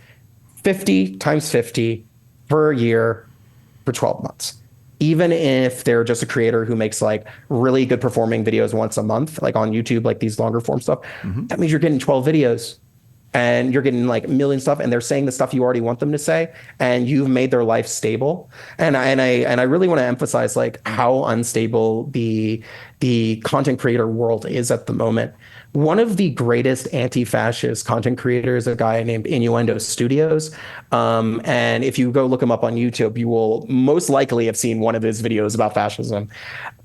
50 times 50 per year for 12 months. Even if they're just a creator who makes like really good performing videos once a month, like on YouTube, like these longer form stuff, that means you're getting 12 videos and you're getting like a million stuff, and they're saying the stuff you already want them to say, and you've made their life stable. And I really want to emphasize like how unstable the content creator world is at the moment. One of the greatest anti-fascist content creators, a guy named Innuendo Studios. And if you go look him up on YouTube, you will most likely have seen one of his videos about fascism.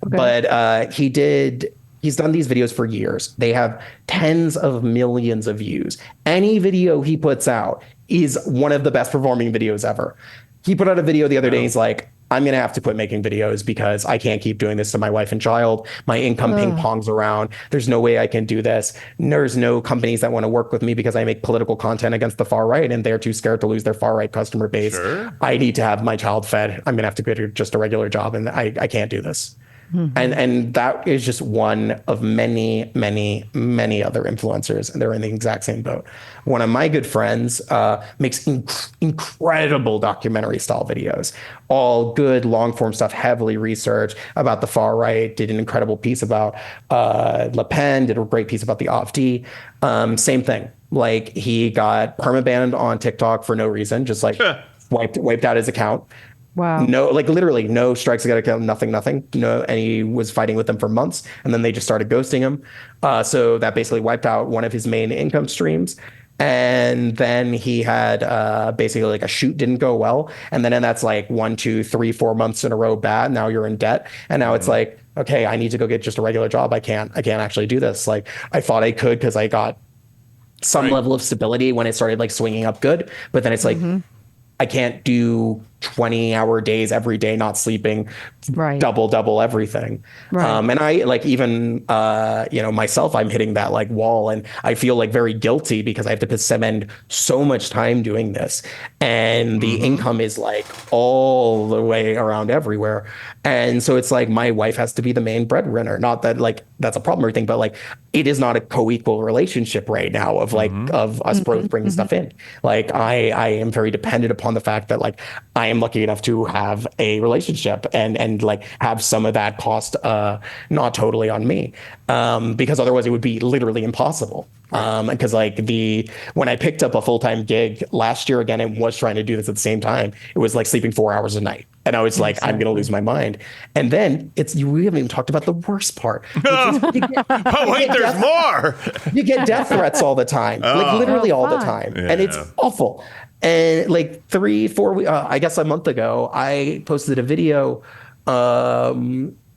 Okay. But he's done these videos for years. They have tens of millions of views. Any video he puts out is one of the best performing videos ever. He put out a video the other day. He's like, I'm going to have to quit making videos because I can't keep doing this to my wife and child. My income ping pongs around. There's no way I can do this. There's no companies that want to work with me because I make political content against the far right, and they're too scared to lose their far right customer base. Sure. I need to have my child fed. I'm going to have to quit just a regular job, and I can't do this. And that is just one of many, many, many other influencers, and they're in the exact same boat. One of my good friends makes incredible documentary style videos, all good long form stuff, heavily researched about the far right, did an incredible piece about Le Pen, did a great piece about the AfD. Same thing. Like he got permabanned on TikTok for no reason, just like wiped out his account. Wow. No, like literally no strikes got account, nothing, nothing. No, and he was fighting with them for months, and then they just started ghosting him. So that basically wiped out one of his main income streams. And then he had basically like a shoot didn't go well, and then that's like 1, 2, 3, 4 months in a row bad. Now you're in debt, and now it's like, okay, I need to go get just a regular job. I can't actually do this. Like I thought I could because I got some level of stability when it started like swinging up good, but then it's like I can't do 20-hour days every day, not sleeping, double everything. And I like even, myself, I'm hitting that like wall, and I feel like very guilty because I have to spend so much time doing this. And the income is like all the way around everywhere. And so it's like my wife has to be the main breadwinner. Not that like that's a problem or anything, but like it is not a co-equal relationship right now of like of us both bringing stuff in. Like I am very dependent upon the fact that like I am lucky enough to have a relationship and like have some of that cost not totally on me, because otherwise it would be literally impossible. Because like when I picked up a full-time gig last year again and was trying to do this at the same time, it was like sleeping 4 hours a night. And I was like, I'm going to lose my mind. And then we haven't even talked about the worst part. Wait, there's more. You get death threats all the time, like literally all the time. Yeah. And it's awful. And like 3, 4 weeks, I guess a month ago, I posted a video,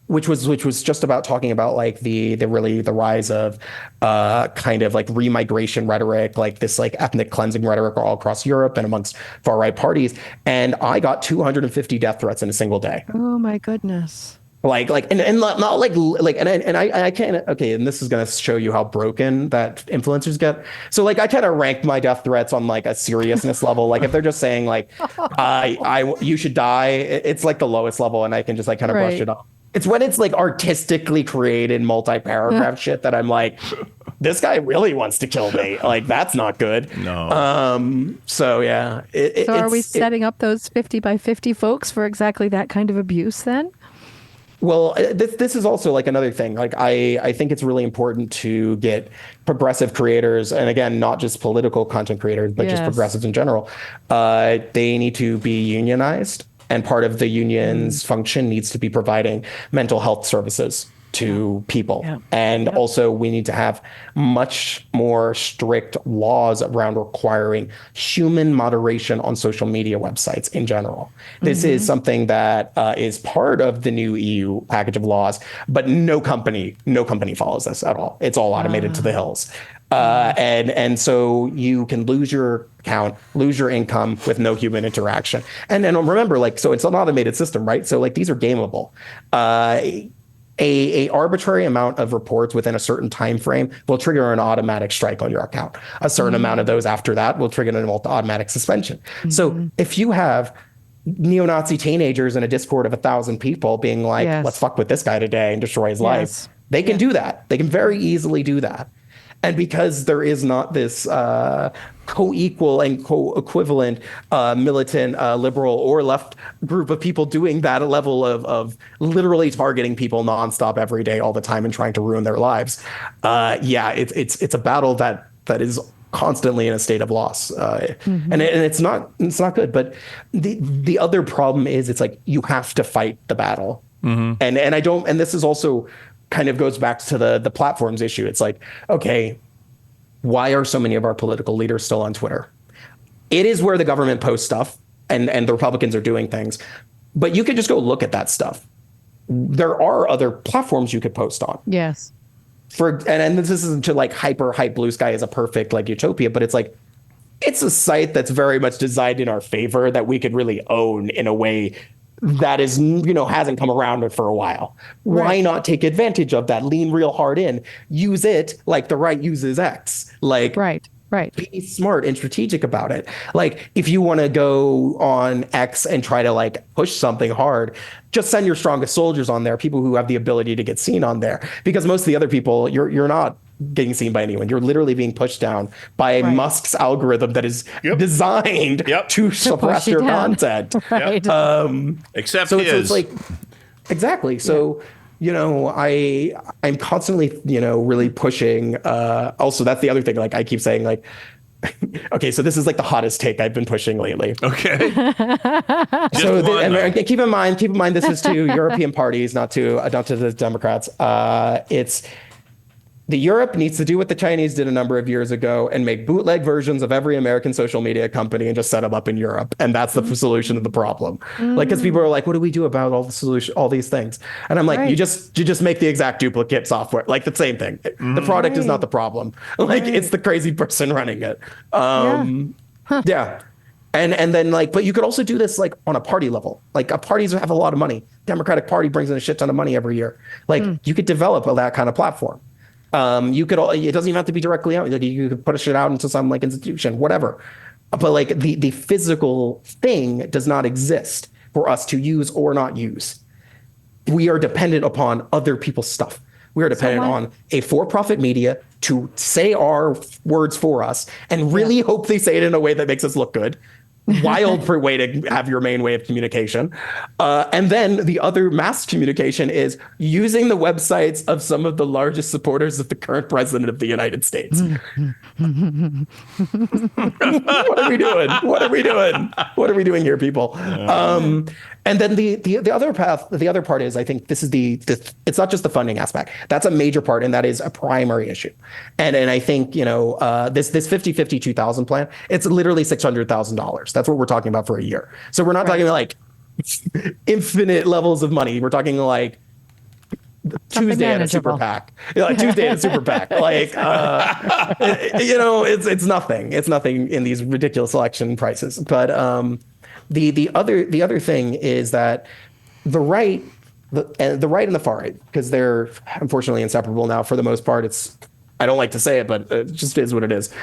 which was just about talking about like the rise of kind of like remigration rhetoric, like this like ethnic cleansing rhetoric all across Europe and amongst far right parties. And I got 250 death threats in a single day. Oh my goodness. And not like and I can't, okay, and this is gonna show you how broken that influencers get. So like I kind of rank my death threats on like a seriousness level. Like if they're just saying like you should die, it's like the lowest level, and I can just like kind of brush it off. It's when it's like artistically created multi-paragraph shit that I'm like, this guy really wants to kill me. Like that's not good. No. So yeah. So are we setting up those 50 by 50 folks for exactly that kind of abuse then? Well, this is also like another thing. Like I think it's really important to get progressive creators, and again, not just political content creators, but just progressives in general. They need to be unionized, and part of the union's function needs to be providing mental health services to people. And also we need to have much more strict laws around requiring human moderation on social media websites in general. This is something that is part of the new EU package of laws, but no company follows this at all. It's all automated to the hills. And so you can lose your account, lose your income with no human interaction. And remember, like, so it's an automated system, right? So like these are gameable. A arbitrary amount of reports within a certain time frame will trigger an automatic strike on your account. A certain amount of those after that will trigger an automatic suspension. So if you have neo-Nazi teenagers in a Discord of 1,000 people being like, let's fuck with this guy today and destroy his life, they can do that. They can very easily do that. And because there is not this co-equal and co-equivalent militant liberal or left group of people doing that level of literally targeting people nonstop every day all the time and trying to ruin their lives, it's a battle that is constantly in a state of loss, and it's not good. But the other problem is it's like you have to fight the battle, and I don't. And this is also kind of goes back to the platforms issue. It's like, okay, why are so many of our political leaders still on Twitter? It is where the government posts stuff and the Republicans are doing things, but you can just go look at that stuff. There are other platforms you could post on. Yes. And this isn't to like hype blue sky as a perfect like utopia, but it's like, it's a site that's very much designed in our favor that we could really own in a way that is, hasn't come around for a while. Why not take advantage of that? Lean real hard in, use it like the right uses X. Like, be smart and strategic about it. Like, if you want to go on X and try to like push something hard, just send your strongest soldiers on there, people who have the ability to get seen on there. Because most of the other people, you're not getting seen by anyone. You're literally being pushed down by Musk's algorithm that is designed to suppress your content. Except his. So it's like, exactly. So, I'm constantly, really pushing. Also, that's the other thing. Like I keep saying, like, Okay, so this is like the hottest take I've been pushing lately. Okay. And keep in mind, this is to European parties, not to the Democrats. It's the Europe needs to do what the Chinese did a number of years ago and make bootleg versions of every American social media company and just set them up in Europe. And that's the solution to the problem. Like, because people are like, what do we do about all these things? And I'm like, you just make the exact duplicate software, like the same thing. The product is not the problem. Like, it's the crazy person running it. Yeah. And then like, but you could also do this like on a party level. Like, parties have a lot of money. Democratic Party brings in a shit ton of money every year. Like, you could develop that kind of platform. You could, it doesn't even have to be directly out. Like, you could push it out into some like institution, whatever. But like the physical thing does not exist for us to use or not use. We are dependent upon other people's stuff. We are dependent on a for-profit media to say our words for us and really hope they say it in a way that makes us look good. Wild way to have your main way of communication. And then the other mass communication is using the websites of some of the largest supporters of the current president of the United States. What are we doing? What are we doing? What are we doing here, people? And then the other part is, I think this is it's not just the funding aspect. That's a major part, and that is a primary issue. And I think, this 50-50 2000 plan, it's literally $600,000. That's what we're talking about for a year. So we're not talking about like infinite levels of money. We're talking like Tuesday at a super PAC. Tuesday at a super PAC. Like, it's nothing. It's nothing in these ridiculous election prices. But the other thing is that the right and the far right, because they're unfortunately inseparable now for the most part. I don't like to say it, but it just is what it is.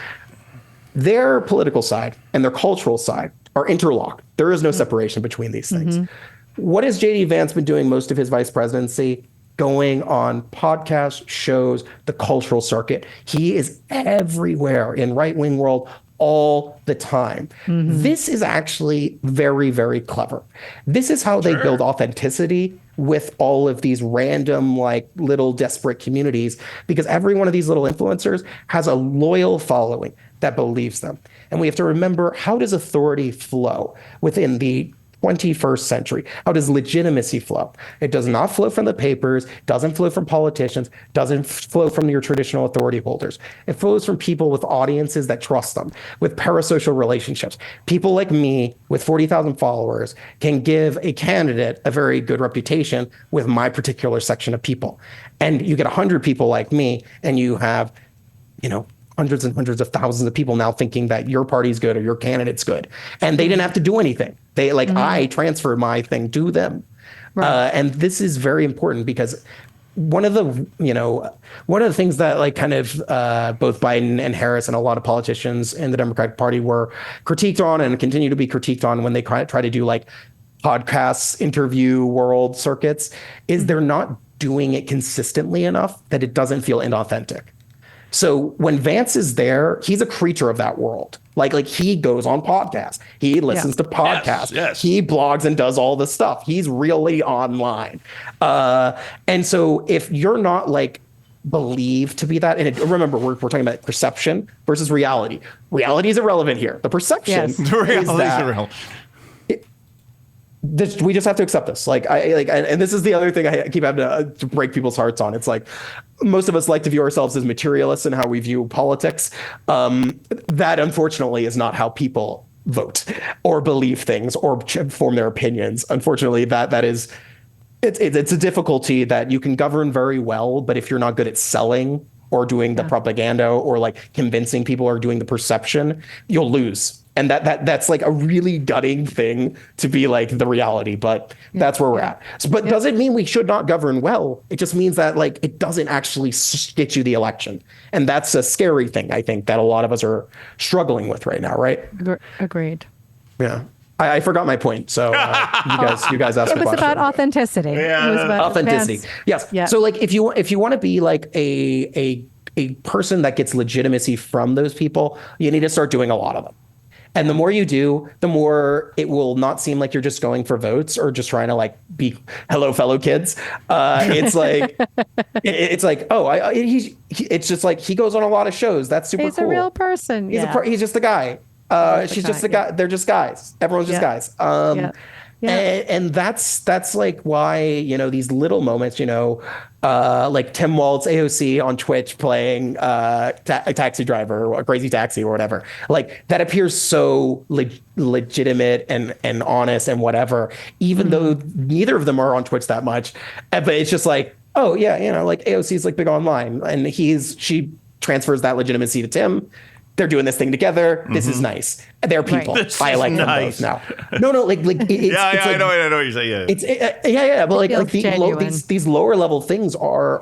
Their political side and their cultural side are interlocked. There is no separation between these things. What has J.D. Vance been doing most of his vice presidency? Going on podcasts, shows, the cultural circuit. He is everywhere in right-wing world all the time. This is actually very, very clever. This is how they build authenticity with all of these random, like, little desperate communities, because every one of these little influencers has a loyal following that believes them. And we have to remember, how does authority flow within the 21st century? How does legitimacy flow? It does not flow from the papers, doesn't flow from politicians, doesn't flow from your traditional authority holders. It flows from people with audiences that trust them, with parasocial relationships. People like me with 40,000 followers can give a candidate a very good reputation with my particular section of people. And you get 100 people like me, and you have, hundreds and hundreds of thousands of people now thinking that your party's good or your candidate's good. And they didn't have to do anything. They I transferred my thing to them. Right. And this is very important, because one of the things that both Biden and Harris and a lot of politicians in the Democratic Party were critiqued on and continue to be critiqued on when they try to do like podcasts, interview world circuits, is they're not doing it consistently enough that it doesn't feel inauthentic. So when Vance is there, he's a creature of that world. Like he goes on podcasts. He listens to podcasts. Yes. He blogs and does all this stuff. He's really online. And so if you're not believed to be that, and remember, we're talking about perception versus reality. Reality is irrelevant here. The perception is irrelevant. We just have to accept this. And this is the other thing I keep having to break people's hearts on. It's like, most of us like to view ourselves as materialists in how we view politics. That unfortunately is not how people vote or believe things or form their opinions. Unfortunately, it's a difficulty that you can govern very well, but if you're not good at selling or doing the propaganda or convincing people or doing the perception, you'll lose. And that's a really gutting thing to be the reality, but that's where we're at. So, but doesn't mean we should not govern well. It just means that it doesn't actually get you the election. And that's a scary thing, I think, that a lot of us are struggling with right now, right? Agreed. Yeah. I forgot my point. So you guys asked me a question. It was about authenticity. Yeah. It was about authenticity. Yes. Yeah. So if you want to be a person that gets legitimacy from those people, you need to start doing a lot of them. And the more you do, the more it will not seem like you're just going for votes or just trying to like be hello, fellow kids. It's like, it's like, oh, it's just like he goes on a lot of shows. That's super He's cool. a real person. He's just a guy. She's just a guy. They're just guys. Everyone's just guys. And that's like why, you know, these little moments, you know, like Tim Waltz AOC on Twitch playing a taxi driver or Crazy Taxi or whatever, like that appears so legitimate and honest and whatever, even though neither of them are on Twitch that much. But it's just like, oh yeah, you know, like AOC's like big online, and she transfers that legitimacy to Tim. They're doing this thing together. This is nice. They're people. Right. I like nice. Them both now. No, like it's, yeah, it's like, I know what you're saying. Yeah, it's but like these lower level things are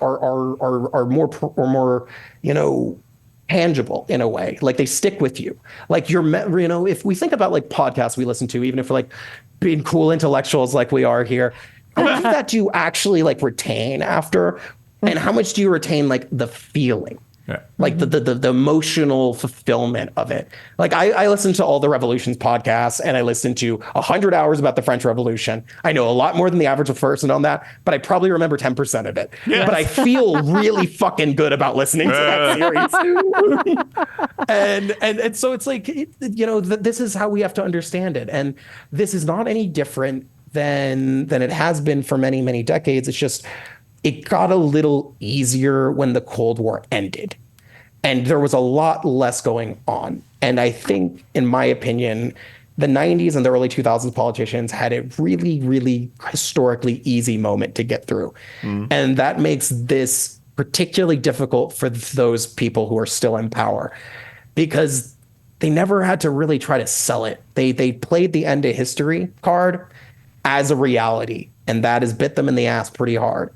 more you know, tangible in a way. Like they stick with you. Like you know, if we think about like podcasts we listen to, even if we're like being cool intellectuals like we are here, how much of that do you actually like retain after, and how much do you retain like the feeling? Yeah. Like the emotional fulfillment of it. Like I listen to all the Revolutions podcasts, and I listen to 100 hours about the French Revolution. I know a lot more than the average person on that, but I probably remember 10% of it. Yes. But I feel really fucking good about listening to that series. and so it's like, you know, this is how we have to understand it. And this is not any different than it has been for many, many decades. It's just, it got a little easier when the Cold War ended, and there was a lot less going on. And I think, in my opinion, the 90s and the early 2000s politicians had a really, really historically easy moment to get through. And that makes this particularly difficult for those people who are still in power, because they never had to really try to sell it. They played the end of history card as a reality, and that has bit them in the ass pretty hard.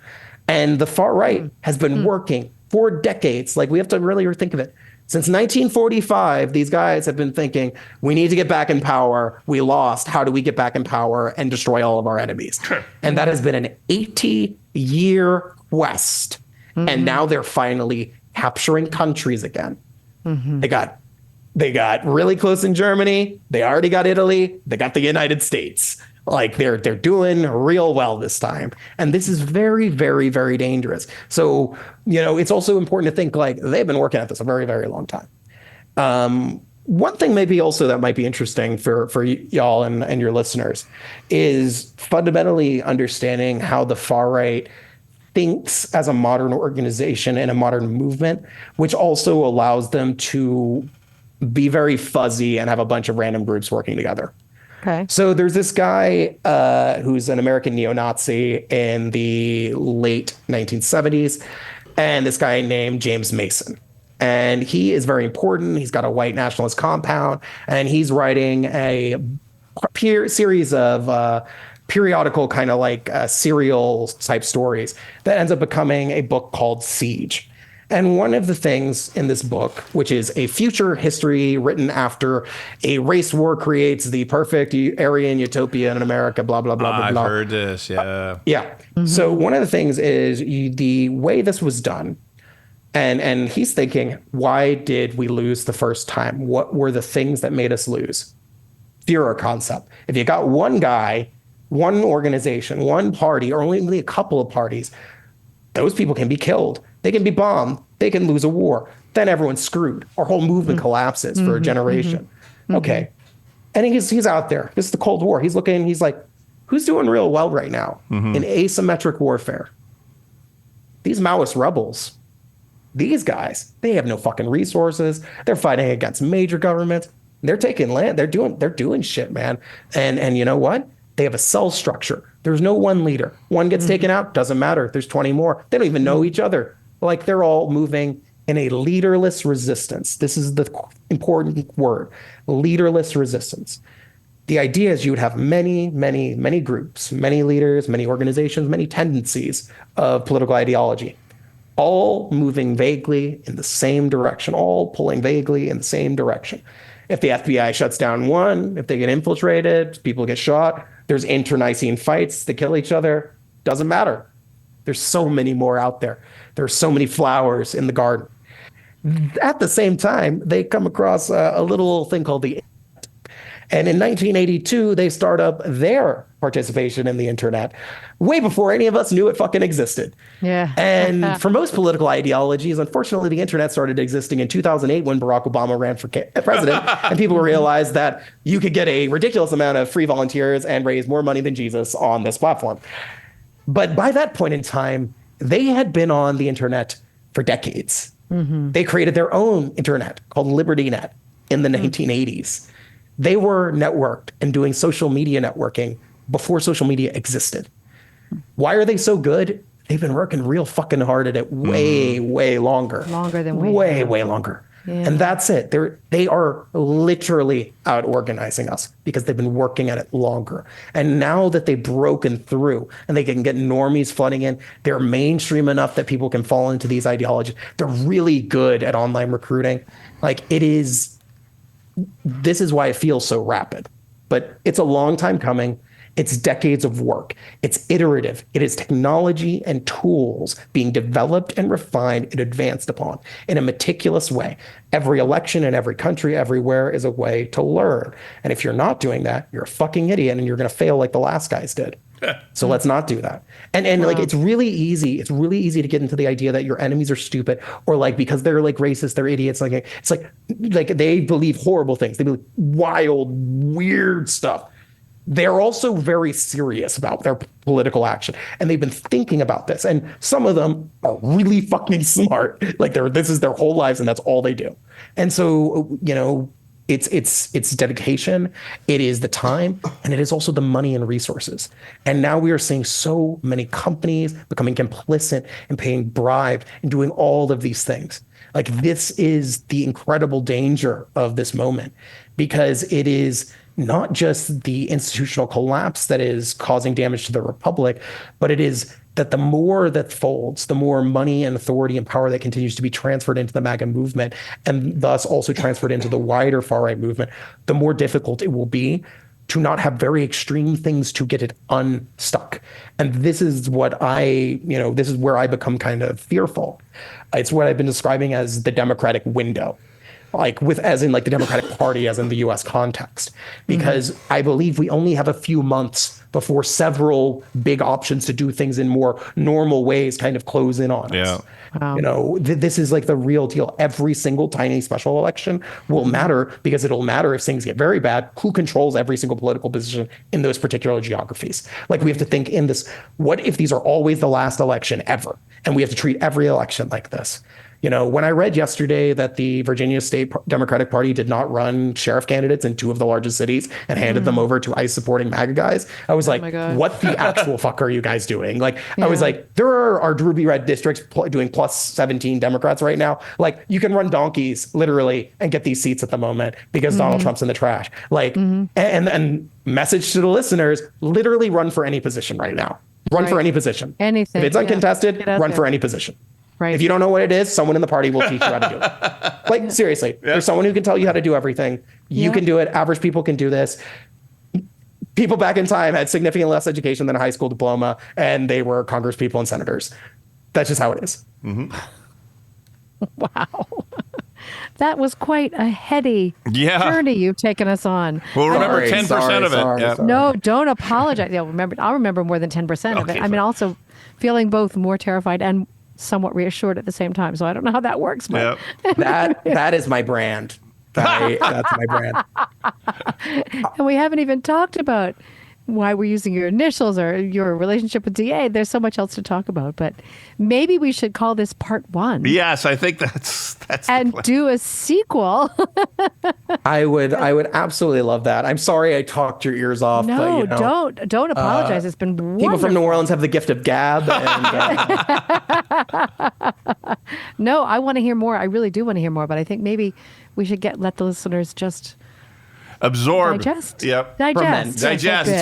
And the far right has been working for decades. Like, we have to really think of it. Since 1945, these guys have been thinking, we need to get back in power. We lost. How do we get back in power and destroy all of our enemies? And that has been an 80-year quest. And now they're finally capturing countries again. They got really close in Germany. They already got Italy. They got the United States. Like they're doing real well this time. And this is very, very, very dangerous. So, you know, it's also important to think like they've been working at this a very, very long time. One thing maybe also that might be interesting for y'all and your listeners is fundamentally understanding how the far right thinks as a modern organization and a modern movement, which also allows them to be very fuzzy and have a bunch of random groups working together. Okay. So there's this guy who's an American neo-Nazi in the late 1970s, and this guy named James Mason. And he is very important. He's got a white nationalist compound, and he's writing a series of periodical kind of like serial type stories that ends up becoming a book called Siege. And one of the things in this book, which is a future history written after a race war creates the perfect Aryan utopia in America, blah, blah, blah, blah, blah. I've heard this, yeah. So one of the things is the way this was done, and he's thinking, why did we lose the first time? What were the things that made us lose? Führer concept. If you got one guy, one organization, one party, or only a couple of parties, those people can be killed. They can be bombed. They can lose a war. Then everyone's screwed. Our whole movement collapses for a generation. Okay. And he's out there. This is the Cold War. He's looking, he's like, who's doing real well right now in asymmetric warfare? These Maoist rebels. These guys, they have no fucking resources. They're fighting against major governments. They're taking land. They're doing shit, man. And you know what? They have a cell structure. There's no one leader. One gets taken out, doesn't matter. There's 20 more. They don't even know each other. Like they're all moving in a leaderless resistance. This is the important word, leaderless resistance. The idea is you would have many, many, many groups, many leaders, many organizations, many tendencies of political ideology, all moving vaguely in the same direction, all pulling vaguely in the same direction. If the FBI shuts down one, if they get infiltrated, people get shot, there's internecine fights, they kill each other, doesn't matter. There's so many more out there. There's so many flowers in the garden. At the same time, they come across a little thing called the And in 1982, they start up their participation in the internet way before any of us knew it fucking existed. Yeah. And for most political ideologies, unfortunately, the internet started existing in 2008 when Barack Obama ran for president, and people realized that you could get a ridiculous amount of free volunteers and raise more money than Jesus on this platform. But by that point in time, they had been on the internet for decades. They created their own internet called LibertyNet in the 1980s. They were networked and doing social media networking before social media existed. Why are they so good? They've been working real fucking hard at it way longer. Longer than we way, have. way longer. Yeah. And that's it. They are literally out organizing us because they've been working at it longer. And now that they've broken through and they can get normies flooding in, they're mainstream enough that people can fall into these ideologies. They're really good at online recruiting. Like this is why it feels so rapid. But it's a long time coming. It's decades of work. It's iterative. It is technology and tools being developed and refined and advanced upon in a meticulous way. Every election in every country, everywhere is a way to learn. And if you're not doing that, you're a fucking idiot and you're going to fail like the last guys did. So let's not do that. And like, it's really easy. It's really easy to get into the idea that your enemies are stupid or like, because they're like racist, they're idiots. Like, it's like they believe horrible things. They believe wild, weird stuff. They're also very serious about their political action, and they've been thinking about this. And some of them are really fucking smart. Like this is their whole lives, and that's all they do. And so, it's dedication, it is the time, and it is also the money and resources. And now we are seeing so many companies becoming complicit and paying bribes and doing all of these things. Like this is the incredible danger of this moment, because it is not just the institutional collapse that is causing damage to the republic, but it is that the more that folds, the more money and authority and power that continues to be transferred into the MAGA movement, and thus also transferred into the wider far-right movement, the more difficult it will be to not have very extreme things to get it unstuck. And this is what this is where I become kind of fearful. It's what I've been describing as the Democratic window. As in the Democratic Party, as in the US context, because I believe we only have a few months before several big options to do things in more normal ways kind of close in on us. Wow. This is like the real deal. Every single tiny special election will matter, because it'll matter if things get very bad, who controls every single political position in those particular geographies. Like, we have to think in this, what if these are always the last election ever? And we have to treat every election like this. When I read yesterday that the Virginia State Democratic Party did not run sheriff candidates in two of the largest cities and handed them over to ICE supporting MAGA guys, I was like, what the actual fuck are you guys doing? I was like, there are ruby red districts doing plus 17 Democrats right now. Like, you can run donkeys literally and get these seats at the moment because Donald Trump's in the trash. And message to the listeners, literally run for any position right now. Run for any position. Anything. If it's uncontested, run for any position. Right. If you don't know what it is, someone in the party will teach you how to do it. Seriously, there's someone who can tell you how to do everything. You can do it. Average people can do this. People back in time had significantly less education than a high school diploma, and they were congresspeople and senators. That's just how it is. Wow. That was quite a heady journey you've taken us on. Well, remember 10% of it. Sorry. No, don't apologize. I'll remember more than 10% of it. I mean, also feeling both more terrified and somewhat reassured at the same time. So I don't know how that works. But that is my brand. That's my brand. And we haven't even talked about why we're using your initials or your relationship with DA. There's so much else to talk about, but maybe we should call this part 1. Yes, I think that's and do a sequel. I would absolutely love that. I'm sorry I talked your ears off. No, but, don't apologize. It's been wonderful. People from New Orleans have the gift of gab. And, No, I want to hear more. I really do want to hear more, but I think maybe we should let the listeners just absorb. Digest. Yep. Digest.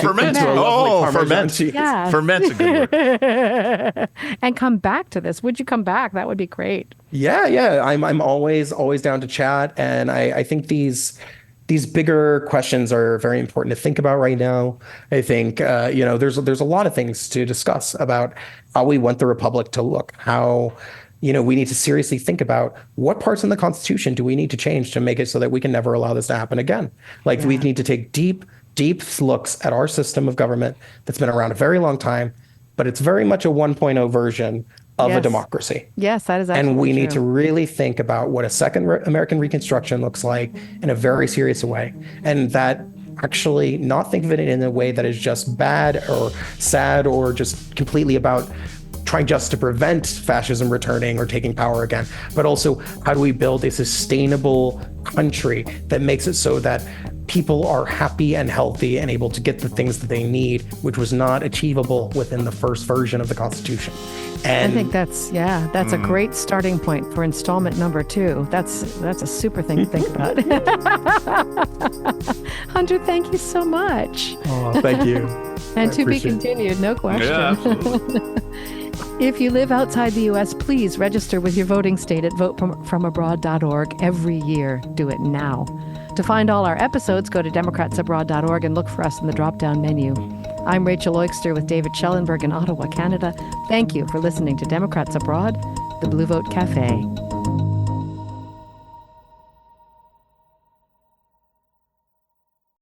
Ferment. Oh, ferment. Yeah. Ferment's a good word. And come back to this. Would you come back? That would be great. Yeah. I'm always down to chat. And I think these bigger questions are very important to think about right now. I think, there's a lot of things to discuss about how we want the Republic to look, how we need to seriously think about what parts in the Constitution do we need to change to make it so that we can never allow this to happen again. Like we need to take deep looks at our system of government that's been around a very long time, but it's very much a 1.0 version of a democracy. Yes, that is absolutely And we true. need to really think about what a second American Reconstruction looks like in a very serious way. And that actually not think of it in a way that is just bad or sad or just completely about trying just to prevent fascism returning or taking power again, but also how do we build a sustainable country that makes it so that people are happy and healthy and able to get the things that they need, which was not achievable within the first version of the Constitution. And I think that's a great starting point for installment number 2. That's a super thing to think about. Hunter, thank you so much. Oh, thank you. And to be continued, no question. Yeah, absolutely. If you live outside the U.S., please register with your voting state at votefromabroad.org every year. Do it now. To find all our episodes, go to democratsabroad.org and look for us in the drop-down menu. I'm Rachel Oikster with David Schellenberg in Ottawa, Canada. Thank you for listening to Democrats Abroad, the Blue Vote Cafe.